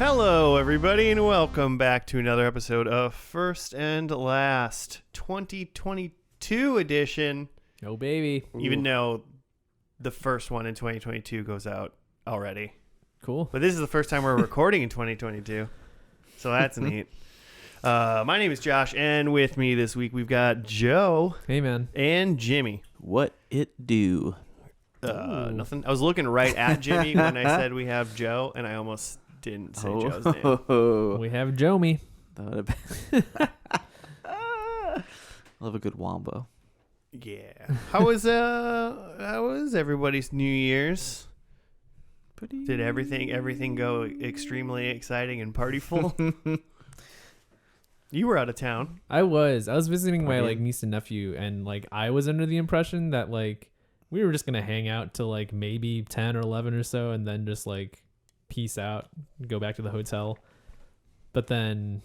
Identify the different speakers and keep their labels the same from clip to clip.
Speaker 1: Hello, everybody, and welcome back to another episode of First and Last 2022 edition.
Speaker 2: Oh, baby.
Speaker 1: Even though the first one in 2022 goes out already.
Speaker 2: Cool.
Speaker 1: But this is the first time we're recording in 2022. So that's neat. My name is Josh, and with me this week we've got Joe.
Speaker 2: Hey, man.
Speaker 1: And Jimmy.
Speaker 3: What it do?
Speaker 1: Nothing. I was looking right at Jimmy when I said we have Joe, and I almost didn't say Joe's name.
Speaker 2: We have Jomi.
Speaker 3: That would have been. Love a good wombo.
Speaker 1: Yeah. How was everybody's New Year's? Did everything go extremely exciting and partyful? You were out of town.
Speaker 2: I was visiting my niece and nephew, and I was under the impression that we were just gonna hang out till maybe 10 or 11 or so, and then just peace out, go back to the hotel. But then,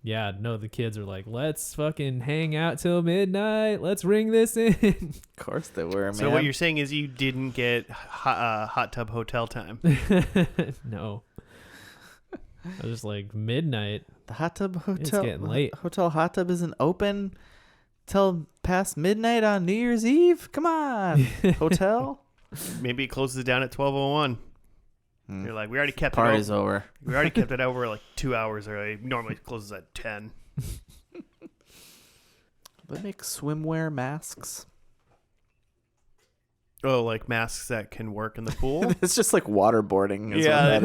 Speaker 2: yeah, no, the kids are let's fucking hang out till midnight. Let's ring this in.
Speaker 3: Of course they were, man.
Speaker 1: So what you're saying is you didn't get hot tub hotel time.
Speaker 2: No. I was just midnight.
Speaker 3: The hot tub hotel.
Speaker 2: It's getting late.
Speaker 3: Hotel hot tub isn't open till past midnight on New Year's Eve. Come on, hotel.
Speaker 1: Maybe it closes down at 12:01. You're we already kept
Speaker 3: Party's
Speaker 1: it
Speaker 3: over.
Speaker 1: We already kept it over 2 hours early. Normally it closes at 10.
Speaker 3: They make swimwear masks.
Speaker 1: Oh, masks that can work in the pool?
Speaker 3: It's just waterboarding.
Speaker 1: Yeah,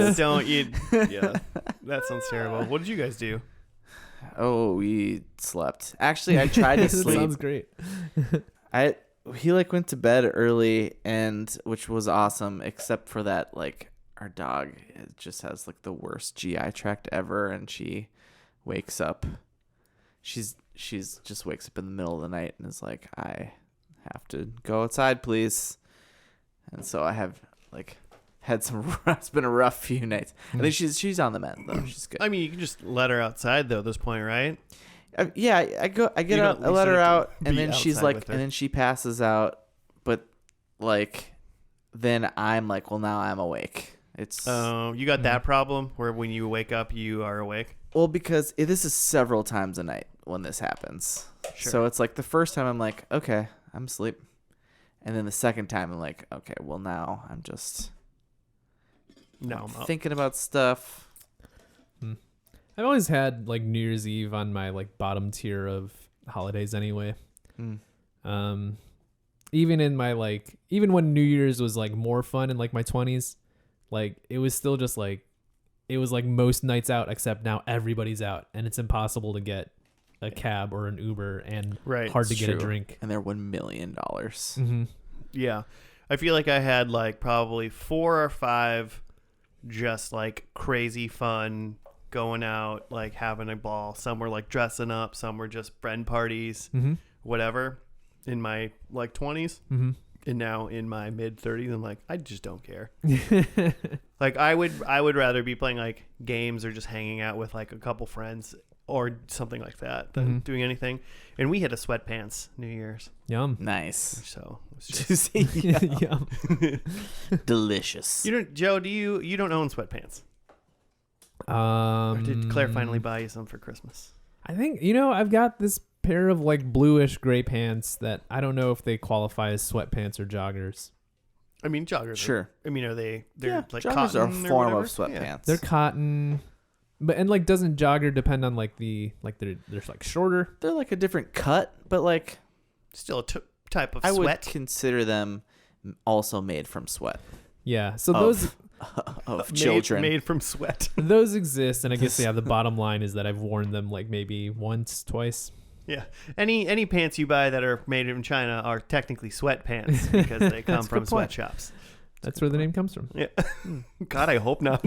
Speaker 1: that sounds terrible. What did you guys do?
Speaker 3: Oh, we slept. Actually, I tried to sleep.
Speaker 2: Sounds great.
Speaker 3: He went to bed early, which was awesome, except for that our dog just has the worst GI tract ever, and she wakes up. She's just wakes up in the middle of the night and is I have to go outside, please. And so I have had some. It's been a rough few nights. I think she's on the mend though. She's good.
Speaker 1: I mean, you can just let her outside though at this point, right?
Speaker 3: Yeah, I get out, I let her out, and then she's and then she passes out. But then I'm well, now I'm awake. It's
Speaker 1: you got that problem where when you wake up, you are awake.
Speaker 3: Well, because this is several times a night when this happens. Sure. So it's the first time I'm okay, I'm asleep. And then the second time I'm okay, well now I'm just thinking about stuff.
Speaker 2: I've always had New Year's Eve on my bottom tier of holidays anyway. Even in my even when New Year's was more fun in my 20s, it was still just it was most nights out, except now everybody's out and it's impossible to get a cab or an Uber and hard to get a drink.
Speaker 3: And they're $1 million.
Speaker 2: Mm-hmm.
Speaker 1: Yeah. I feel I had probably 4 or 5 just crazy fun going out, having a ball. Some were dressing up, some were just friend parties, whatever, in my 20s. And now in my mid 30s, I'm I just don't care. I would rather be playing games or just hanging out with a couple friends or something like that than doing anything. And we had a sweatpants New Year's.
Speaker 2: Yum.
Speaker 3: Nice.
Speaker 1: So it was just
Speaker 2: Yum.
Speaker 3: Delicious.
Speaker 1: Joe, you don't own sweatpants? Or did Claire finally buy you some for Christmas?
Speaker 2: I think I've got this pair of bluish gray pants that I don't know if they qualify as sweatpants or joggers.
Speaker 1: I mean, joggers.
Speaker 3: Sure.
Speaker 1: Are they? They're
Speaker 3: joggers
Speaker 1: cotton
Speaker 3: are a form of sweatpants.
Speaker 2: Yeah. They're cotton, but doesn't jogger depend on they're shorter?
Speaker 3: They're a different cut, but
Speaker 1: still a type of
Speaker 3: I
Speaker 1: sweat.
Speaker 3: I would consider them also made from sweat.
Speaker 2: Yeah. So those
Speaker 3: of children
Speaker 1: made from sweat.
Speaker 2: Those exist, and I guess the bottom line is that I've worn them maybe once, twice.
Speaker 1: Yeah. Any pants you buy that are made in China are technically sweatpants because they come from sweatshops.
Speaker 2: That's where the name comes from.
Speaker 1: Yeah. God, I hope not.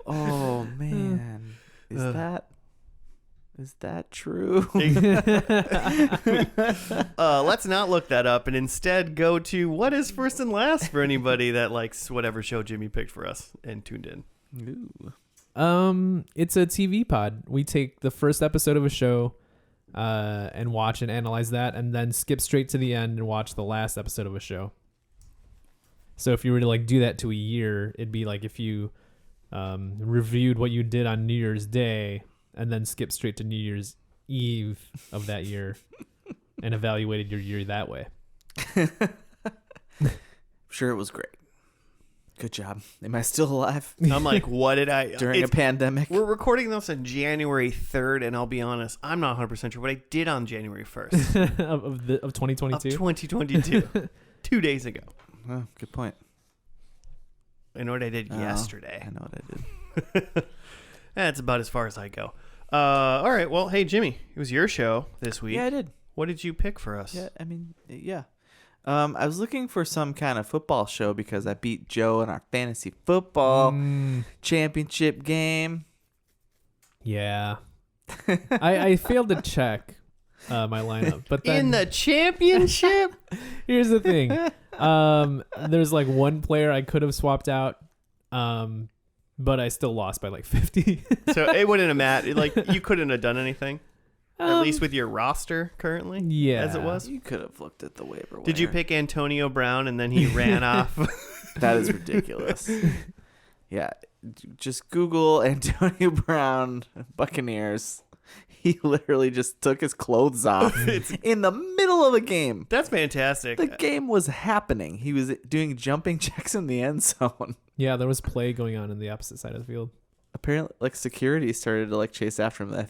Speaker 3: Oh man, is that true?
Speaker 1: Let's not look that up and instead go to what is first and last for anybody that likes whatever show Jimmy picked for us and tuned in.
Speaker 3: Ooh.
Speaker 2: It's a TV pod. We take the first episode of a show and watch and analyze that, and then skip straight to the end and watch the last episode of a show. So if you were to like do that to a year, it'd be like if you reviewed what you did on New Year's Day, and then skipped straight to New Year's Eve of that year and evaluated your year that way.
Speaker 3: Sure, it was great. Good job. Am I still alive?
Speaker 1: I'm like, what did I...
Speaker 3: During a pandemic?
Speaker 1: We're recording this on January 3rd, and I'll be honest, I'm not 100% sure what I did on January 1st.
Speaker 2: of 2022?
Speaker 1: Of 2022. 2 days ago.
Speaker 3: Oh, good point.
Speaker 1: I know what I did yesterday.
Speaker 3: I know what I did.
Speaker 1: That's about as far as I go. All right, well, hey, Jimmy, it was your show this week.
Speaker 3: Yeah, I did.
Speaker 1: What did you pick for us?
Speaker 3: Yeah, I mean, yeah. I was looking for some kind of football show because I beat Joe in our fantasy football championship game.
Speaker 2: Yeah. I failed to check my lineup, but then
Speaker 1: in the championship?
Speaker 2: Here's the thing. There's like one player I could have swapped out, but I still lost by like 50.
Speaker 1: So it wouldn't have mattered. Like, you couldn't have done anything? At least with your roster currently?
Speaker 2: Yeah.
Speaker 1: As it was?
Speaker 3: You could have looked at the waiver wire.
Speaker 1: Did you pick Antonio Brown and then he ran off?
Speaker 3: That is ridiculous. Yeah. Just Google Antonio Brown Buccaneers. He literally just took his clothes off in the middle of the game.
Speaker 1: That's fantastic.
Speaker 3: The game was happening. He was doing jumping jacks in the end zone.
Speaker 2: Yeah, there was play going on in the opposite side of the field.
Speaker 3: Apparently, like, security started to like chase after him. I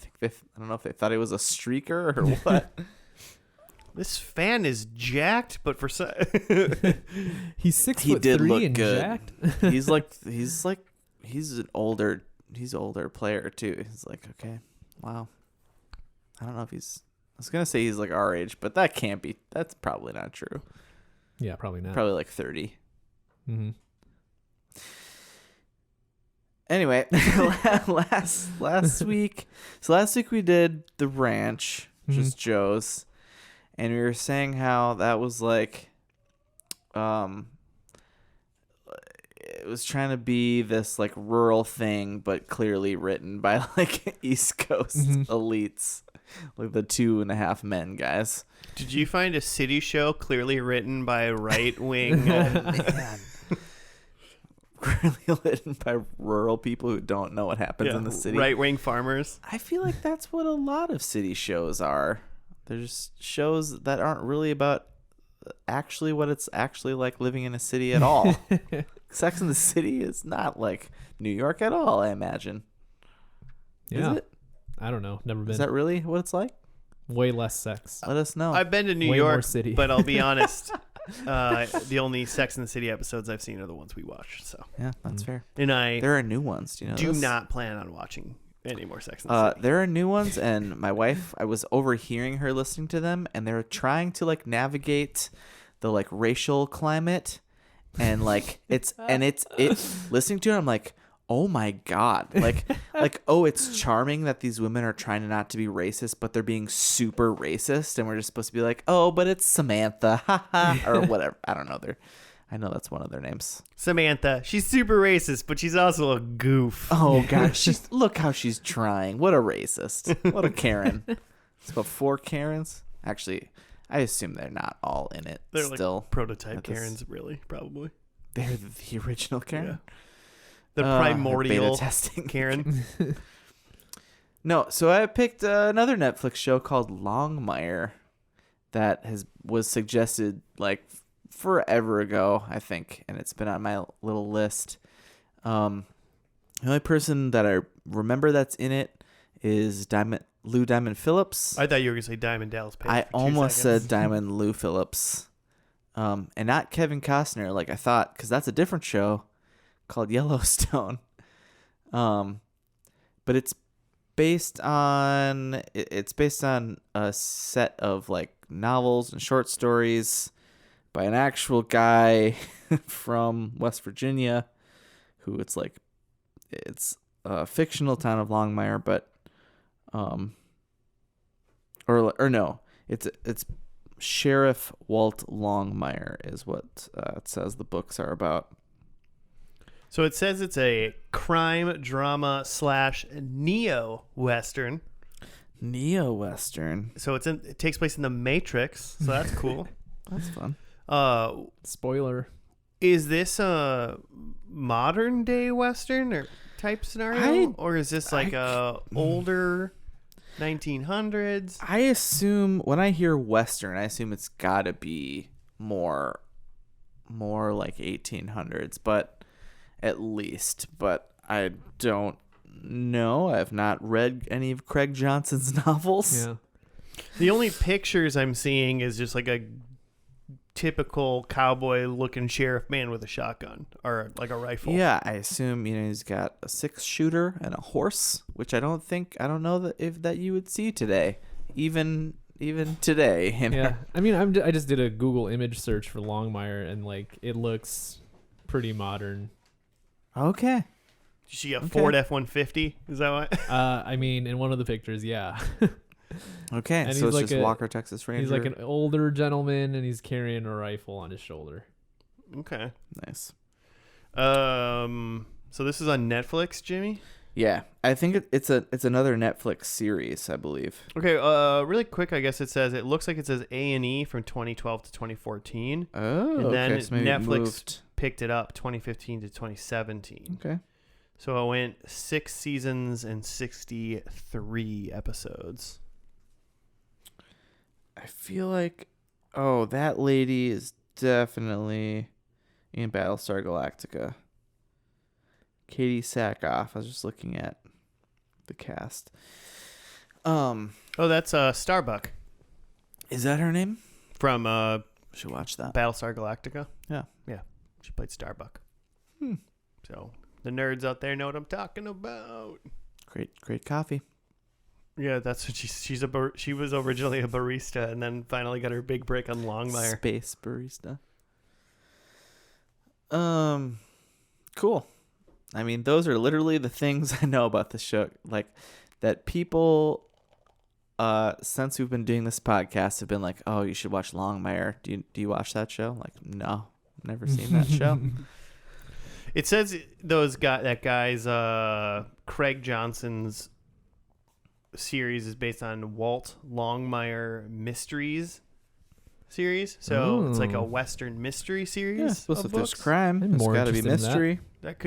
Speaker 3: don't know if they thought he was a streaker or what.
Speaker 1: This fan is jacked, but for
Speaker 2: He's 6'3"
Speaker 3: He did look
Speaker 2: and
Speaker 3: good.
Speaker 2: jacked.
Speaker 3: he's an older player too. He's like, okay, wow. I don't know if I was gonna say he's like our age, but that can't be. That's probably not true.
Speaker 2: Yeah, probably not.
Speaker 3: Probably like 30.
Speaker 2: Mm-hmm.
Speaker 3: Anyway, last week. So last week we did the ranch, which is Joe's, and we were saying how that was like, it was trying to be this like rural thing, but clearly written by like East Coast elites, like the 2.5 Men guys.
Speaker 1: Did you find a city show clearly written by right wing?
Speaker 3: Man. Clearly written by rural people who don't know what happens in the city.
Speaker 1: Right wing farmers.
Speaker 3: I feel like that's what a lot of city shows are. There's shows that aren't really about actually what it's actually like living in a city at all. Sex in the City is not like New York at all, I imagine.
Speaker 2: Yeah.
Speaker 3: Is it?
Speaker 2: I don't know. Never been.
Speaker 3: Is that really what it's like?
Speaker 2: Way less sex.
Speaker 3: Let us know.
Speaker 1: I've been to New
Speaker 2: Way
Speaker 1: York,
Speaker 2: more city.
Speaker 1: but I'll be honest. The only Sex and the City episodes I've seen are the ones we watched. So
Speaker 3: Yeah, that's fair.
Speaker 1: and I
Speaker 3: There are new ones. Do you know
Speaker 1: do
Speaker 3: this?
Speaker 1: not plan on watching any more Sex and the City.
Speaker 3: There are new ones, and my wife, I was overhearing her listening to them, and they're trying to like navigate the like racial climate, and like it listening to it, I'm like, oh my god, like oh, it's charming that these women are trying to not to be racist, but they're being super racist, and we're just supposed to be like, oh, but it's Samantha, haha, or whatever. I don't know. I know that's one of their names.
Speaker 1: Samantha. She's super racist, but she's also a goof.
Speaker 3: Oh god, look how she's trying. What a racist. What a Karen. It's about 4 Karens. Actually, I assume they're not all in it.
Speaker 1: They're
Speaker 3: still
Speaker 1: like prototype Karens, really, probably.
Speaker 3: They're the original Karen.
Speaker 1: Yeah. The primordial
Speaker 3: beta testing
Speaker 1: Karen.
Speaker 3: No, so I picked another Netflix show called Longmire that was suggested like forever ago, I think, and it's been on my little list. The only person that I remember that's in it is Lou Diamond Phillips.
Speaker 1: I thought you were going to say Diamond Dallas Page.
Speaker 3: I
Speaker 1: for 2
Speaker 3: almost
Speaker 1: seconds.
Speaker 3: said Diamond Lou Phillips. And not Kevin Costner like I thought, because that's a different show called Yellowstone. But it's based on a set of like novels and short stories by an actual guy from West Virginia, who it's a fictional town of Longmire, but it's Sheriff Walt Longmire is what it says the books are about.
Speaker 1: So it says it's a crime drama / neo-western.
Speaker 3: Neo-western.
Speaker 1: So it takes place in the Matrix, so that's cool.
Speaker 3: That's fun.
Speaker 2: Spoiler.
Speaker 1: Is this a modern day western or type scenario, or is this like a older 1900s?
Speaker 3: I assume when I hear Western, I assume it's got to be more like 1800s, but at least. But I don't know. I've not read any of Craig Johnson's novels.
Speaker 2: Yeah.
Speaker 1: The only pictures I'm seeing is just like a typical cowboy-looking sheriff man with a shotgun or like a rifle.
Speaker 3: Yeah, I assume he's got a 6-shooter and a horse, which I don't know that you would see today, even today.
Speaker 2: Yeah, I mean, I just did a Google image search for Longmire, and like it looks pretty modern.
Speaker 3: Okay.
Speaker 1: Did you see a Ford F-150? Is that what?
Speaker 2: I mean, in one of the pictures, yeah.
Speaker 3: Okay,
Speaker 2: And
Speaker 3: so
Speaker 2: he's
Speaker 3: it's
Speaker 2: like
Speaker 3: just Walker, Texas Ranger.
Speaker 2: He's like an older gentleman, and he's carrying a rifle on his shoulder.
Speaker 1: Okay.
Speaker 3: Nice.
Speaker 1: So this is on Netflix, Jimmy?
Speaker 3: Yeah, I think it's another Netflix series, I believe.
Speaker 1: Okay, really quick, I guess it looks like it says A&E from 2012 to 2014.
Speaker 3: Oh,
Speaker 1: and then
Speaker 3: okay. So maybe
Speaker 1: Netflix picked it up 2015 to 2017.
Speaker 3: Okay.
Speaker 1: So it went 6 seasons and 63 episodes.
Speaker 3: I feel like, that lady is definitely in Battlestar Galactica. Katie Sackhoff. I was just looking at the cast.
Speaker 1: Oh, that's Starbuck
Speaker 3: Is that her name?
Speaker 1: from
Speaker 3: Should watch that.
Speaker 1: Battlestar Galactica.
Speaker 3: Yeah.
Speaker 1: Yeah, she played Starbuck. So the nerds out there know what I'm talking about.
Speaker 3: Great coffee.
Speaker 1: Yeah, that's what she was originally a barista and then finally got her big break on Longmire.
Speaker 3: Space barista. Cool. I mean, those are literally the things I know about the show. Like that people, since we've been doing this podcast, have been like, "Oh, you should watch Longmire." Do you watch that show? Like, no, never seen that show.
Speaker 1: It says that guy's Craig Johnson's series is based on Walt Longmire Mysteries series. So it's like a Western mystery series.
Speaker 3: Yeah, supposed
Speaker 1: of
Speaker 3: if there's
Speaker 1: books.
Speaker 3: crime,
Speaker 2: I'm
Speaker 3: there's
Speaker 2: more
Speaker 3: got to be
Speaker 2: interested in
Speaker 3: mystery.
Speaker 1: That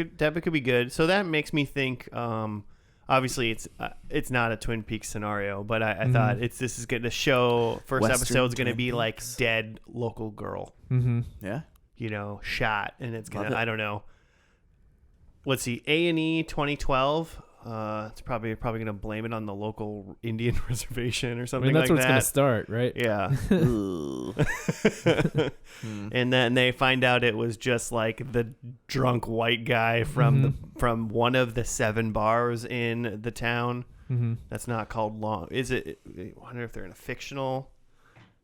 Speaker 1: could be good. So that makes me think. Obviously, it's not a Twin Peaks scenario, but I thought this is good. The show first
Speaker 3: Western
Speaker 1: episode's going to
Speaker 3: Twin
Speaker 1: be like
Speaker 3: Peaks.
Speaker 1: dead local girl,
Speaker 2: Mm-hmm.
Speaker 3: Yeah.
Speaker 1: shot, and it's
Speaker 3: Love
Speaker 1: gonna.
Speaker 3: it.
Speaker 1: I don't know. Let's see, A&E 2012. It's probably gonna blame it on the local Indian reservation or
Speaker 2: I
Speaker 1: something
Speaker 2: mean, that's
Speaker 1: like
Speaker 2: where it's
Speaker 1: that.
Speaker 2: gonna start, right?
Speaker 1: Yeah.
Speaker 3: Ooh.
Speaker 1: And then they find out it was just like the drunk white guy from from one of the 7 bars in the town.
Speaker 2: Mm-hmm.
Speaker 1: That's not called Long. Is it? I wonder if they're in a fictional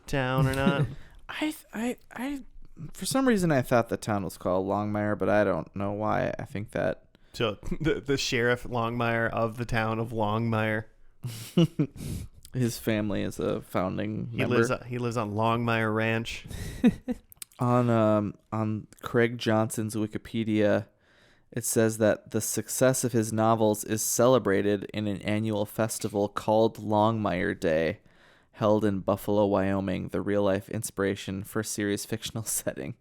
Speaker 1: town or not.
Speaker 3: I for some reason I thought the town was called Longmire, but I don't know why. I think that
Speaker 1: So the sheriff Longmire of the town of Longmire.
Speaker 3: his family is a founding
Speaker 1: He
Speaker 3: member.
Speaker 1: lives on Longmire Ranch.
Speaker 3: On Craig Johnson's Wikipedia, it says that the success of his novels is celebrated in an annual festival called Longmire Day, held in Buffalo, Wyoming, the real-life inspiration for series fictional setting.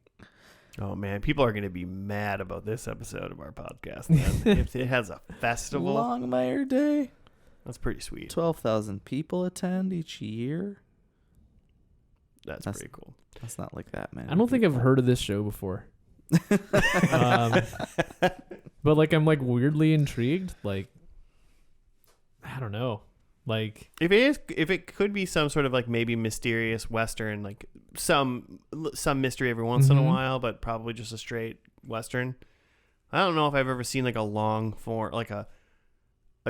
Speaker 1: Oh man, people are going to be mad about this episode of our podcast. Then. If it has a festival,
Speaker 3: Longmire Day.
Speaker 1: that's pretty sweet.
Speaker 3: 12,000 people attend each year.
Speaker 1: That's pretty cool.
Speaker 3: That's not like that, man.
Speaker 2: I don't think I've heard of this show before. But like, I'm like weirdly intrigued. Like, I don't know. Like,
Speaker 1: If it could be some sort of like maybe mysterious Western, like some mystery every once in a while, but probably just a straight Western. I don't know if I've ever seen like a long form, like a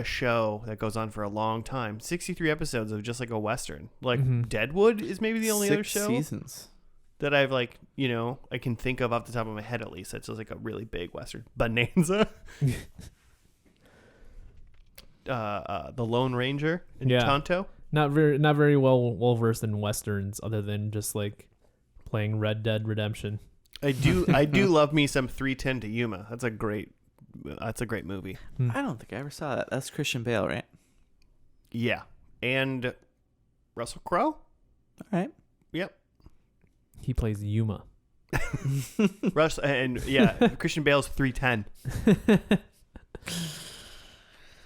Speaker 1: show that goes on for a long time. 63 episodes of just like a Western. Like Deadwood is maybe the only other
Speaker 3: 6
Speaker 1: show
Speaker 3: seasons.
Speaker 1: that I've like, I can think of off the top of my head at least. That's just like a really big Western. Bonanza. The Lone Ranger in Tonto.
Speaker 2: not very well versed in Westerns, other than just like playing Red Dead Redemption.
Speaker 1: I do love me some 3:10 to Yuma. That's a great movie.
Speaker 3: I don't think I ever saw that. That's Christian Bale, right?
Speaker 1: Yeah. And Russell Crowe?
Speaker 3: All right.
Speaker 1: Yep.
Speaker 2: He plays Yuma.
Speaker 1: Christian Bale's 3:10.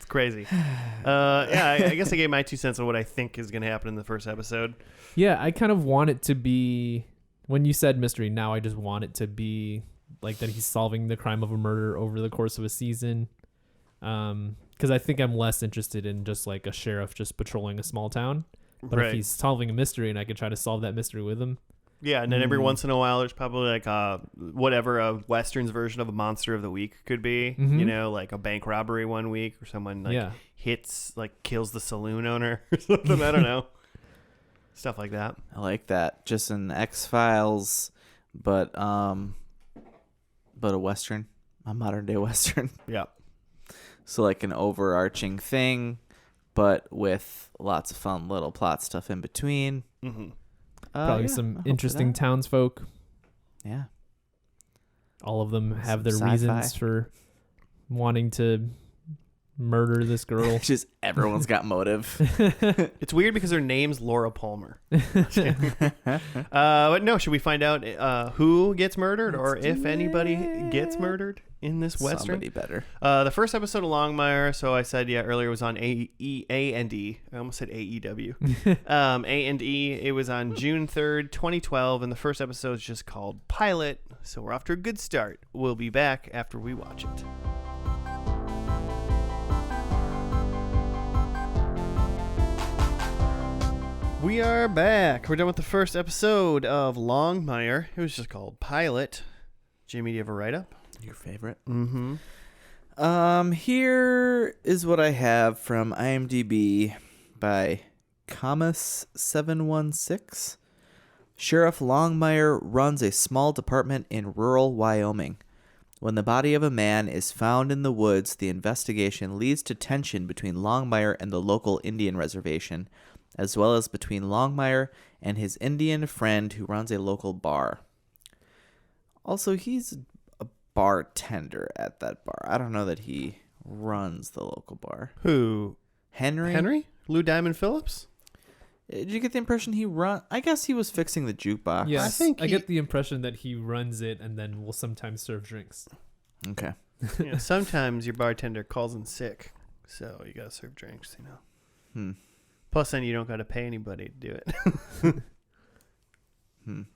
Speaker 1: crazy. I guess I gave my 2 cents on what I think is going to happen in the first episode.
Speaker 2: Yeah, I kind of want it to be, when you said mystery, now I just want it to be like that he's solving the crime of a murder over the course of a season. Because I think I'm less interested in just like a sheriff just patrolling a small town. But if he's solving a mystery and I could try to solve that mystery with him.
Speaker 1: Yeah, and then every once in a while there's probably like whatever a Western's version of a monster of the week could be. You know, like a bank robbery one week or someone kills the saloon owner or something. I don't know. Stuff like that.
Speaker 3: I like that. Just an X-Files, but a Western, a modern day Western.
Speaker 1: Yeah.
Speaker 3: So like an overarching thing, but with lots of fun little plot stuff in between.
Speaker 1: Mm-hmm.
Speaker 2: Probably some interesting townsfolk.
Speaker 3: Yeah.
Speaker 2: All of them have their
Speaker 3: sci-fi
Speaker 2: reasons for wanting to murder this girl.
Speaker 3: Just everyone's got motive.
Speaker 1: It's weird because her name's Laura Palmer. But no, should we find out who gets murdered or if anybody gets murdered in this Western?
Speaker 3: Somebody better.
Speaker 1: The first episode of Longmire, so I said earlier, was on A&E. I almost said AEW. A&E. It was on June 3rd, 2012, and the first episode is just called Pilot. So we're off to a good start. We'll be back after we watch it. We are back. We're done with the first episode of Longmire. It was just called Pilot. Jimmy, do you have a write-up?
Speaker 3: Your favorite?
Speaker 1: Mm-hmm.
Speaker 3: Here is what I have from IMDb by Camus716. Sheriff Longmire runs a small department in rural Wyoming. When the body of a man is found in the woods, the investigation leads to tension between Longmire and the local Indian reservation, as well as between Longmire and his Indian friend who runs a local bar. Also, he's a bartender at that bar. I don't know that he runs the local bar.
Speaker 1: Who?
Speaker 3: Henry?
Speaker 1: Lou Diamond Phillips?
Speaker 3: Did you get the impression he run? I guess he was fixing the jukebox.
Speaker 2: Yes, I get the impression that he runs it and then will sometimes serve drinks.
Speaker 3: Okay.
Speaker 1: Sometimes your bartender calls in sick, so you gotta serve drinks, Plus, then you don't got to pay anybody to do it.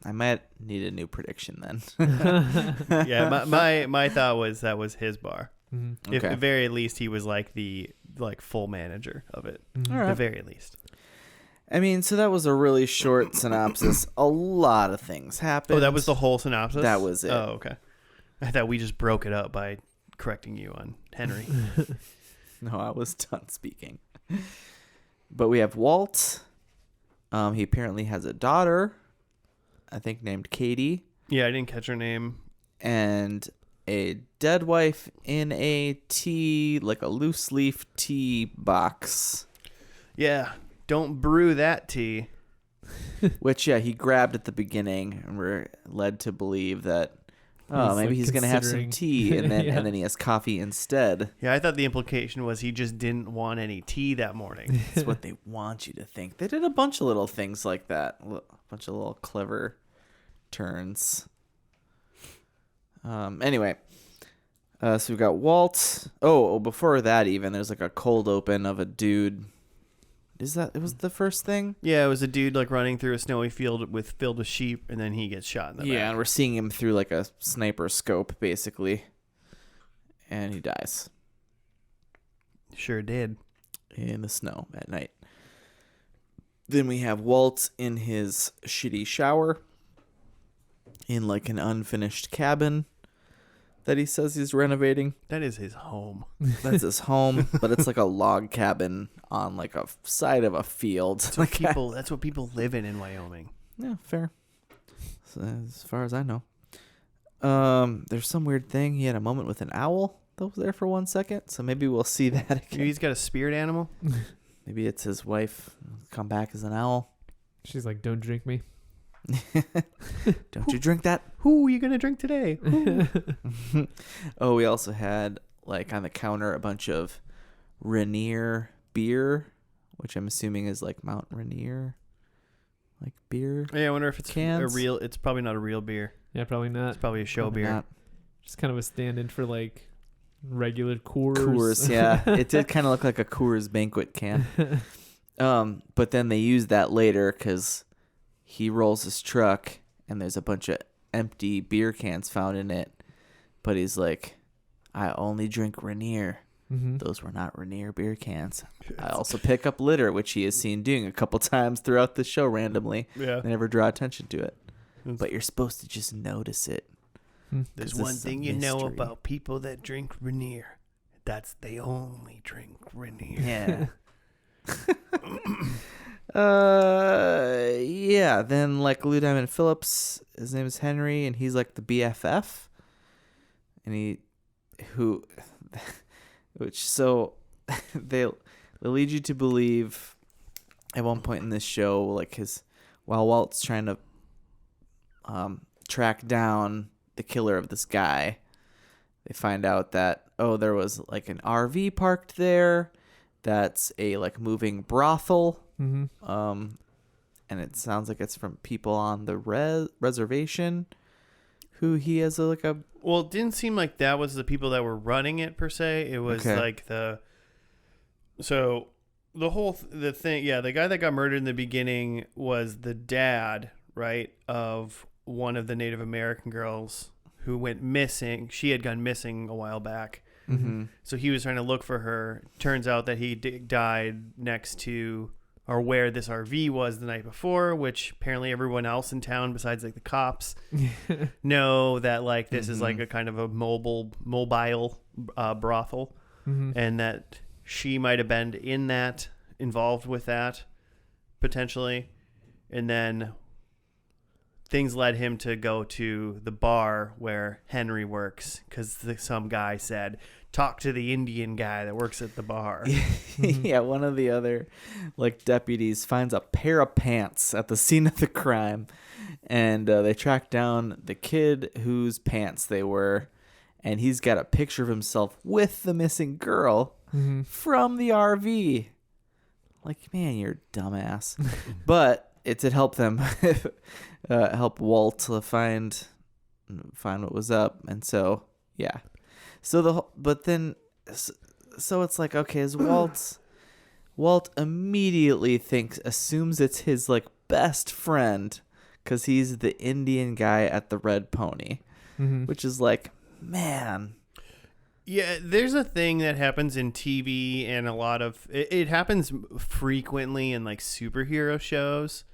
Speaker 3: I might need a new prediction then.
Speaker 1: Yeah, my thought was that was his bar.
Speaker 2: Mm-hmm.
Speaker 1: If at the very least he was like the full manager of it.
Speaker 2: Mm-hmm.
Speaker 3: All right.
Speaker 1: At the very least.
Speaker 3: I mean, so that was a really short synopsis. A lot of things happened.
Speaker 1: Oh, that was the whole synopsis?
Speaker 3: That was it.
Speaker 1: Oh, okay. I thought we just broke it up by correcting you on Henry.
Speaker 3: No, I was done speaking. But we have Walt. He apparently has a daughter, I think named Katie.
Speaker 1: Yeah, I didn't catch her name.
Speaker 3: And a dead wife in a tea, like a loose leaf tea box.
Speaker 1: Yeah, don't brew that tea.
Speaker 3: Which, he grabbed at the beginning, and we're led to believe that, maybe he's going to have some tea, and then and then he has coffee instead.
Speaker 1: Yeah, I thought the implication was he just didn't want any tea that morning.
Speaker 3: That's what they want you to think. They did a bunch of little things like that. A bunch of little clever turns. Anyway, so we've got Walt. Oh, before that even, there's like a cold open of a dude. It was the first thing?
Speaker 1: Yeah, it was a dude running through a snowy field filled with sheep, and then he gets shot in the back.
Speaker 3: Yeah, and we're seeing him through like a sniper scope, basically. And he dies.
Speaker 1: Sure did.
Speaker 3: In the snow at night. Then we have Walt in his shitty shower in like an unfinished cabin that he says he's renovating.
Speaker 1: That is his home.
Speaker 3: That's his home, but it's like a log cabin on like a side of a field.
Speaker 1: That's what people live in Wyoming.
Speaker 3: Yeah, fair. So, as far as I know. There's some weird thing. He had a moment with an owl that was there for 1 second, so maybe we'll see that again.
Speaker 1: Maybe he's got a spirit animal.
Speaker 3: Maybe it's his wife come back as an owl.
Speaker 2: She's like, don't drink me.
Speaker 3: Don't you drink that?
Speaker 1: Who are you gonna drink today?
Speaker 3: Oh, we also had like on the counter a bunch of Rainier beer, which I'm assuming is like Mount Rainier, like beer.
Speaker 1: Yeah, I wonder if it's
Speaker 3: cans.
Speaker 1: It's probably not a real beer.
Speaker 2: Yeah, probably not.
Speaker 1: It's probably a show
Speaker 3: Probably
Speaker 1: beer.
Speaker 3: not.
Speaker 2: Just kind of a stand-in for like regular Coors.
Speaker 3: Coors, yeah. It did kind of look like a Coors banquet can. But then they use that later because he rolls his truck and there's a bunch of empty beer cans found in it. But he's like, I only drink Rainier. Those were not Rainier beer cans. I also pick up litter, which he is seen doing a couple times throughout the show randomly.
Speaker 1: Yeah.
Speaker 3: They never draw attention to it. But you're supposed to just notice it.
Speaker 1: There's one thing you know about people that drink Rainier. That's they only drink Rainier.
Speaker 3: Yeah. Yeah. Then like Lou Diamond Phillips, his name is Henry, and he's like the BFF. And so they lead you to believe at one point in this show, like while Walt's trying to track down the killer of this guy, they find out that there was like an RV parked there that's a like moving brothel. And it sounds like it's from people on the reservation who he has
Speaker 1: Well, it didn't seem like that was the people that were running it per se. It was like the thing. Yeah, the guy that got murdered in the beginning was the dad, right, of one of the Native American girls who went missing. She had gone missing a while back. So he was trying to look for her. Turns out that he died next to or where this RV was the night before, which apparently everyone else in town besides like the cops know that like this is like a kind of a mobile brothel, and that she might have been involved with that potentially. And then things led him to go to the bar where Henry works because some guy said, talk to the Indian guy that works at the bar.
Speaker 3: Yeah, one of the other like deputies finds a pair of pants at the scene of the crime, and they track down the kid whose pants they were, and he's got a picture of himself with the missing girl from the RV. Like, man, you're a dumbass. But it did help them help Walt to find what was up, and so yeah. So it's like, okay, as Walt immediately assumes it's his like best friend because he's the Indian guy at the Red Pony, which is like, man.
Speaker 1: Yeah, there's a thing that happens in TV and a lot of it happens frequently in like superhero shows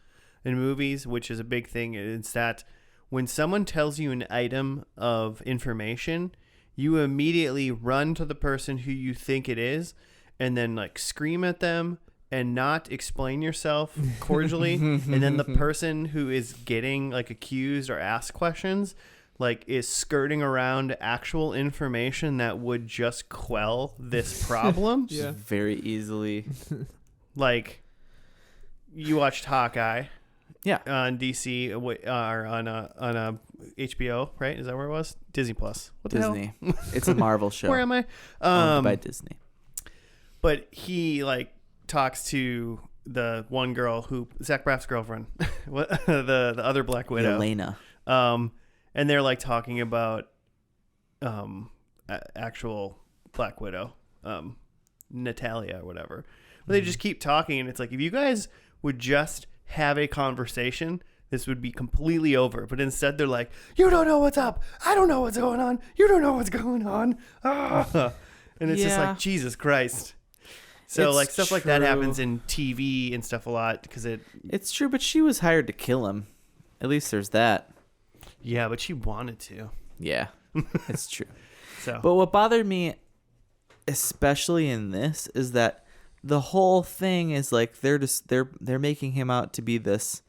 Speaker 1: and movies, which is a big thing. It's that when someone tells you an item of information, you immediately run to the person who you think it is and then like scream at them and not explain yourself cordially. And then the person who is getting like accused or asked questions like is skirting around actual information that would just quell this problem.
Speaker 3: Yeah. Very easily.
Speaker 1: Like you watched Hawkeye.
Speaker 3: Yeah.
Speaker 1: On DC or on a HBO, right? Is that where it was? Disney Plus. What the
Speaker 3: Disney.
Speaker 1: hell?
Speaker 3: It's a Marvel show.
Speaker 1: Where am I?
Speaker 3: Owned by Disney.
Speaker 1: But he like talks to the one girl who Zach Braff's girlfriend, the other Black Widow,
Speaker 3: Elena.
Speaker 1: And they're like talking about actual Black Widow, Natalia or whatever. But they just keep talking, and it's like if you guys would just have a conversation, this would be completely over. But instead they're like, you don't know what's up, I don't know what's going on, you don't know what's going on, and it's just like, Jesus Christ. So it's like stuff like that happens in TV and stuff a lot because it's
Speaker 3: true. But she was hired to kill him. At least there's that.
Speaker 1: Yeah, but she wanted to.
Speaker 3: Yeah, it's true.
Speaker 1: So
Speaker 3: but what bothered me especially in this is that the whole thing is like they're making him out to be this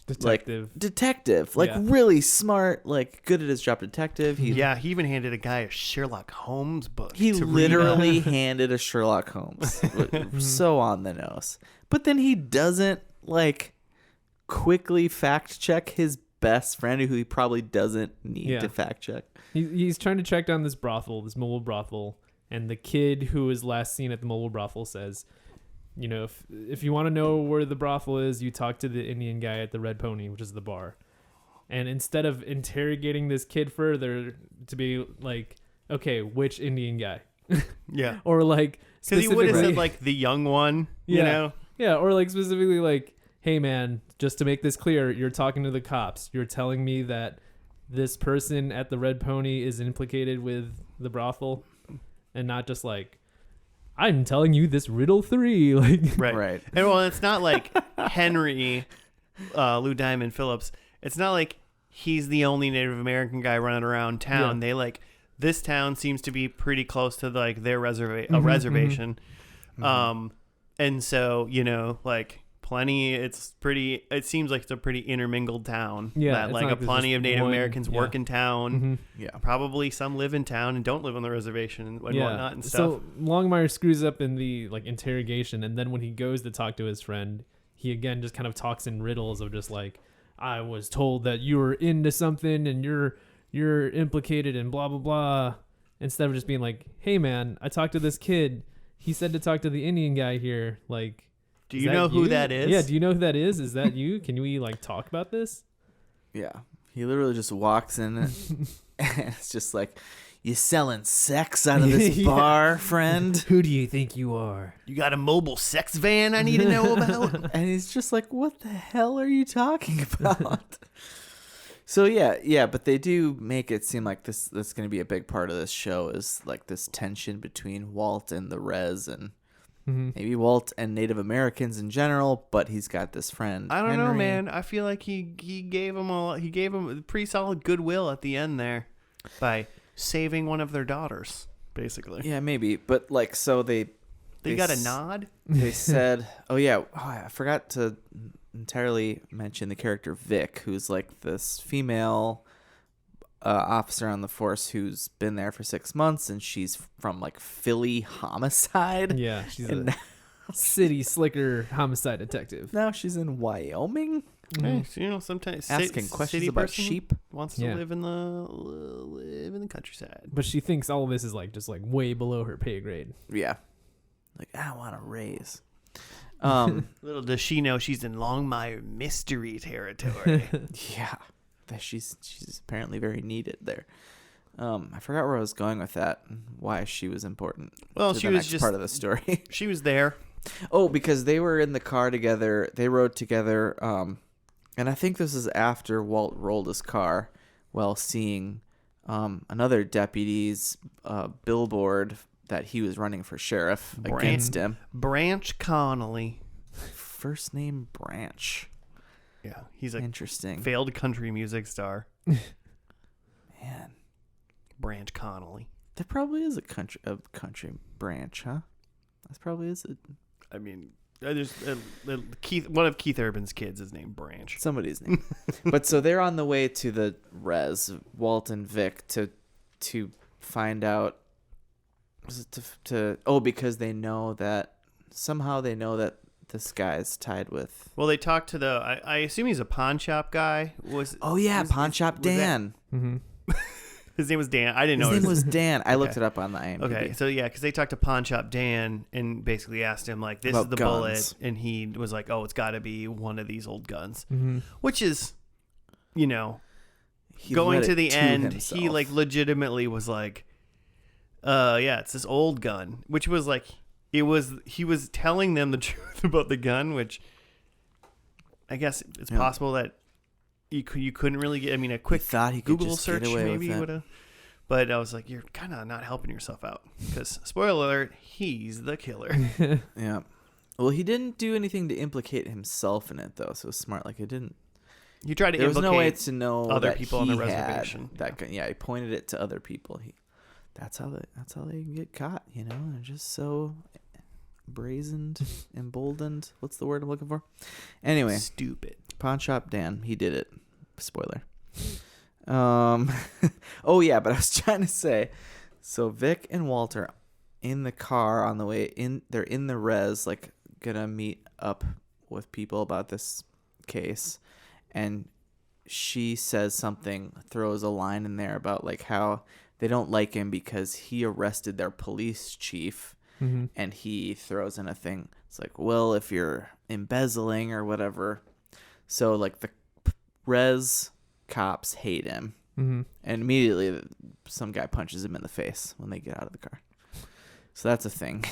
Speaker 3: detective, like really smart, like good at his job detective. He
Speaker 1: even handed a guy a Sherlock Holmes book.
Speaker 3: He literally handed a Sherlock Holmes. So on the nose. But then he doesn't like quickly fact check his best friend who he probably doesn't need to fact check.
Speaker 2: He's trying to track down this mobile brothel. And the kid who was last seen at the mobile brothel says, you know, if you want to know where the brothel is, you talk to the Indian guy at the Red Pony, which is the bar. And instead of interrogating this kid further to be like, okay, which Indian guy?
Speaker 1: Yeah.
Speaker 2: Or like
Speaker 1: Because he would have
Speaker 2: specifically,
Speaker 1: said like the young one, you
Speaker 2: Yeah.
Speaker 1: know?
Speaker 2: yeah, or like specifically like, hey man, just to make this clear, you're talking to the cops. You're telling me that this person at the Red Pony is implicated with the brothel, and not just like, I'm telling you this riddle 3. Like,
Speaker 3: Right.
Speaker 1: And well, it's not like Henry, Lou Diamond Phillips. It's not like he's the only Native American guy running around town.
Speaker 2: Yeah.
Speaker 1: They like this town seems to be pretty close to like their reservation. And so, you know, like plenty, it seems like it's a pretty intermingled town.
Speaker 2: Yeah,
Speaker 1: That
Speaker 2: it's
Speaker 1: like
Speaker 2: not
Speaker 1: a
Speaker 2: like there's
Speaker 1: plenty
Speaker 2: just
Speaker 1: of Native
Speaker 2: one-
Speaker 1: Americans
Speaker 2: yeah.
Speaker 1: work in town.
Speaker 3: Yeah.
Speaker 1: Probably some live in town and don't live on the reservation and whatnot and stuff.
Speaker 2: So Longmire screws up in the like interrogation, and then when he goes to talk to his friend, he again just kind of talks in riddles of just like, I was told that you were into something and you're implicated in blah blah blah, instead of just being like, hey man, I talked to this kid. He said to talk to the Indian guy here. Like,
Speaker 1: Do
Speaker 2: is
Speaker 1: you
Speaker 2: that
Speaker 1: know who that is?
Speaker 2: Yeah, do you know who that is? Is that you? Can we like talk about this?
Speaker 3: Yeah. He literally just walks in and it's just like, you selling sex out of this
Speaker 2: Yeah.
Speaker 3: bar, friend?
Speaker 2: Who do you think you are?
Speaker 1: You got a mobile sex van I need to know about?
Speaker 3: And he's just like, what the hell are you talking about? So yeah, but they do make it seem like that's going to be a big part of this show, is like this tension between Walt and the Res, and maybe Walt and Native Americans in general, but he's got this friend.
Speaker 1: I don't know,
Speaker 3: Henry.
Speaker 1: man. I feel like he gave him a pretty solid goodwill at the end there by saving one of their daughters, basically.
Speaker 3: Yeah, maybe, but like, so they
Speaker 1: got a nod.
Speaker 3: They said, I forgot to entirely mention the character Vic, who's like this female officer on the force who's been there for 6 months, and she's from like Philly homicide.
Speaker 2: Yeah, she's
Speaker 3: And
Speaker 2: a city slicker homicide detective.
Speaker 3: now she's in Wyoming,
Speaker 1: Hey, you know, sometimes
Speaker 3: asking questions
Speaker 1: city
Speaker 3: about
Speaker 1: person
Speaker 3: sheep.
Speaker 1: wants to
Speaker 2: Yeah.
Speaker 1: live in the countryside.
Speaker 2: But she thinks all of this is like just like way below her pay grade.
Speaker 3: Yeah, like, I want a raise.
Speaker 1: Little does she know she's in Longmire mystery territory.
Speaker 3: Yeah, that she's apparently very needed there. I forgot where I was going with that and why she was important.
Speaker 1: Well,
Speaker 3: to
Speaker 1: she
Speaker 3: the
Speaker 1: was
Speaker 3: next
Speaker 1: just
Speaker 3: part of the story.
Speaker 1: she was there.
Speaker 3: Oh, because they were in the car together. They rode together. And I think this is after Walt rolled his car while seeing another deputy's billboard that he was running for sheriff against him.
Speaker 1: Branch Connolly.
Speaker 3: First name Branch.
Speaker 1: Yeah, he's a
Speaker 3: Interesting.
Speaker 1: failed country music star.
Speaker 3: Man,
Speaker 1: Branch Connolly.
Speaker 3: there probably is a country branch, huh? That probably is a
Speaker 1: I mean, there's one of Keith Urban's kids is named Branch.
Speaker 3: somebody's name. But so they're on the way to the res, Walt and Vic, to find out. Was it because they know that somehow they know that this guy's tied with.
Speaker 1: Well, they talked to I assume he's a pawn shop guy.
Speaker 3: Pawn shop Dan.
Speaker 1: His name was Dan. I didn't know
Speaker 3: His name was Dan. I looked
Speaker 1: Okay.
Speaker 3: it up on the IMDb.
Speaker 1: Okay, so yeah, because they talked to Pawn Shop Dan and basically asked him like, "This
Speaker 3: About
Speaker 1: is the
Speaker 3: guns.
Speaker 1: bullet," and he was like, "Oh, it's got to be one of these old guns," which is, you know,
Speaker 3: He
Speaker 1: going
Speaker 3: led
Speaker 1: to
Speaker 3: it
Speaker 1: the end.
Speaker 3: himself.
Speaker 1: He like legitimately was like, yeah, it's this old gun," which was like, he was telling them the truth about the gun, which I guess it's possible that you couldn't really get. I mean, a quick
Speaker 3: thought he could
Speaker 1: Google
Speaker 3: just get
Speaker 1: search
Speaker 3: away with
Speaker 1: maybe
Speaker 3: it.
Speaker 1: would have. But I was like, you're kind of not helping yourself out because, spoiler alert, he's the killer.
Speaker 3: Yeah. Well, he didn't do anything to implicate himself in it, though, so it was smart. Like, it didn't.
Speaker 1: You tried to
Speaker 3: There was
Speaker 1: implicate
Speaker 3: no way to know
Speaker 1: other
Speaker 3: that
Speaker 1: people on the
Speaker 3: he had
Speaker 1: reservation.
Speaker 3: That gun. Yeah, he pointed it to other people. That's how they get caught. You know, they're just so brazened, emboldened. What's the word I'm looking for? Anyway,
Speaker 1: Stupid.
Speaker 3: Pawn Shop Dan, he did it. Spoiler. Oh yeah, but I was trying to say, so Vic and Walter in the car on the way in. They're in the res, like gonna meet up with people about this case, and she says something, throws a line in there about like how they don't like him because he arrested their police chief, and he throws in a thing. It's like, well, if you're embezzling or whatever, so like the res cops hate him
Speaker 2: Mm-hmm.
Speaker 3: And immediately some guy punches him in the face when they get out of the car. So that's a thing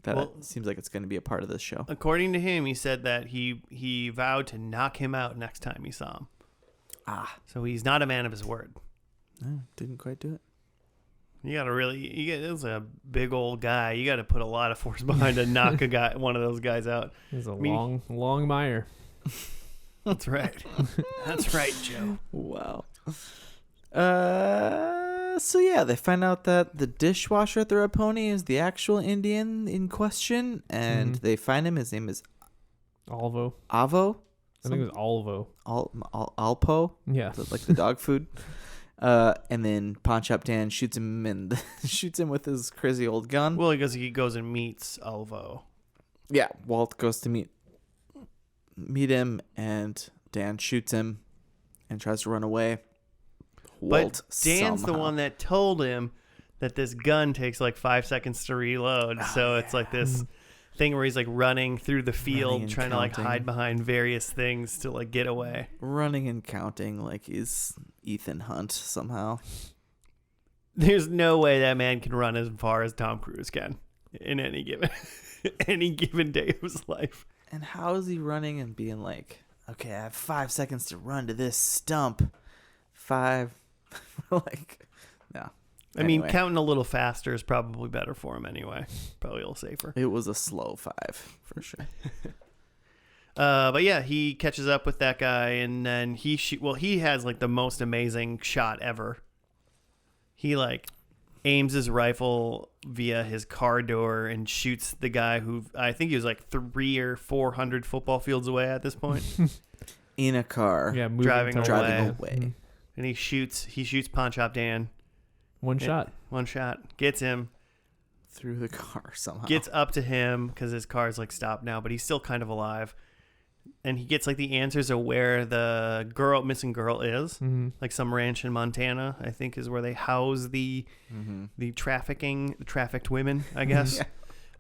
Speaker 3: that seems like it's going to be a part of this show.
Speaker 1: According to him, he said that he vowed to knock him out next time he saw him. So he's not a man of his word.
Speaker 3: No, didn't quite do it.
Speaker 1: It's a big old guy. You got to put a lot of force behind to knock one of those guys out.
Speaker 2: He's a Longmire.
Speaker 1: That's right. That's right, Joe.
Speaker 3: Wow. So yeah, they find out that the dishwasher at the Red Pony is the actual Indian in question, and they find him. His name is
Speaker 2: Avo.
Speaker 3: Avo.
Speaker 2: I think it was Alvo.
Speaker 3: Alpo.
Speaker 2: Yeah,
Speaker 3: like the dog food. And then Pawn Shop Dan shoots him with his crazy old gun.
Speaker 1: Well, because he goes and meets Alvo.
Speaker 3: Yeah, Walt goes to meet him, and Dan shoots him and tries to run away. Walt
Speaker 1: but Dan's the one that told him that this gun takes like 5 seconds to reload. So it's like this thing where he's like running through the field, trying to like hide behind various things to like get away.
Speaker 3: Running and counting like he's Ethan Hunt somehow.
Speaker 1: There's no way that man can run as far as Tom Cruise can in any given day of his life.
Speaker 3: And how is he running and being like, okay, I have 5 seconds to run to this stump. 5. Like, no.
Speaker 1: I mean, counting a little faster is probably better for him anyway. Probably a little safer.
Speaker 3: It was a slow 5 for sure.
Speaker 1: But yeah, he catches up with that guy, and then he has like the most amazing shot ever. He like aims his rifle via his car door and shoots the guy who I think he was like 300 or 400 football fields away at this point.
Speaker 3: In a car.
Speaker 2: Yeah,
Speaker 1: driving away.
Speaker 3: Mm-hmm.
Speaker 1: And he shoots Pawn Shop Dan.
Speaker 2: One shot.
Speaker 1: Gets him.
Speaker 3: Through the car somehow.
Speaker 1: Gets up to him because his car's like stopped now, but he's still kind of alive. And he gets like the answers of where the missing girl is.
Speaker 2: Mm-hmm.
Speaker 1: Like some ranch in Montana, I think is where they house the trafficked women, I guess.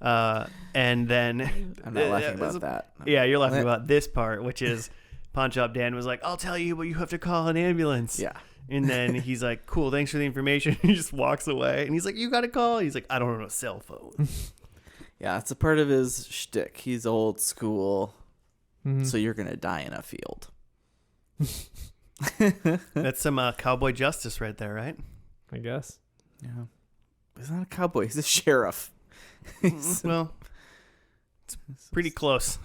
Speaker 3: Yeah.
Speaker 1: And then...
Speaker 3: I'm not laughing about that.
Speaker 1: Yeah, you're laughing about this part, which is Pawn Shop Dan was like, I'll tell you, but you have to call an ambulance.
Speaker 3: Yeah.
Speaker 1: And then he's like, cool, thanks for the information. He just walks away. And he's like, you got to call? He's like, I don't have a cell phone.
Speaker 3: Yeah, it's a part of his shtick. He's old school,
Speaker 2: Mm-hmm.
Speaker 3: so you're going to die in a field.
Speaker 1: That's some cowboy justice right there, right?
Speaker 2: I guess.
Speaker 3: Yeah. He's not a cowboy. He's a sheriff.
Speaker 1: Well, it's pretty close.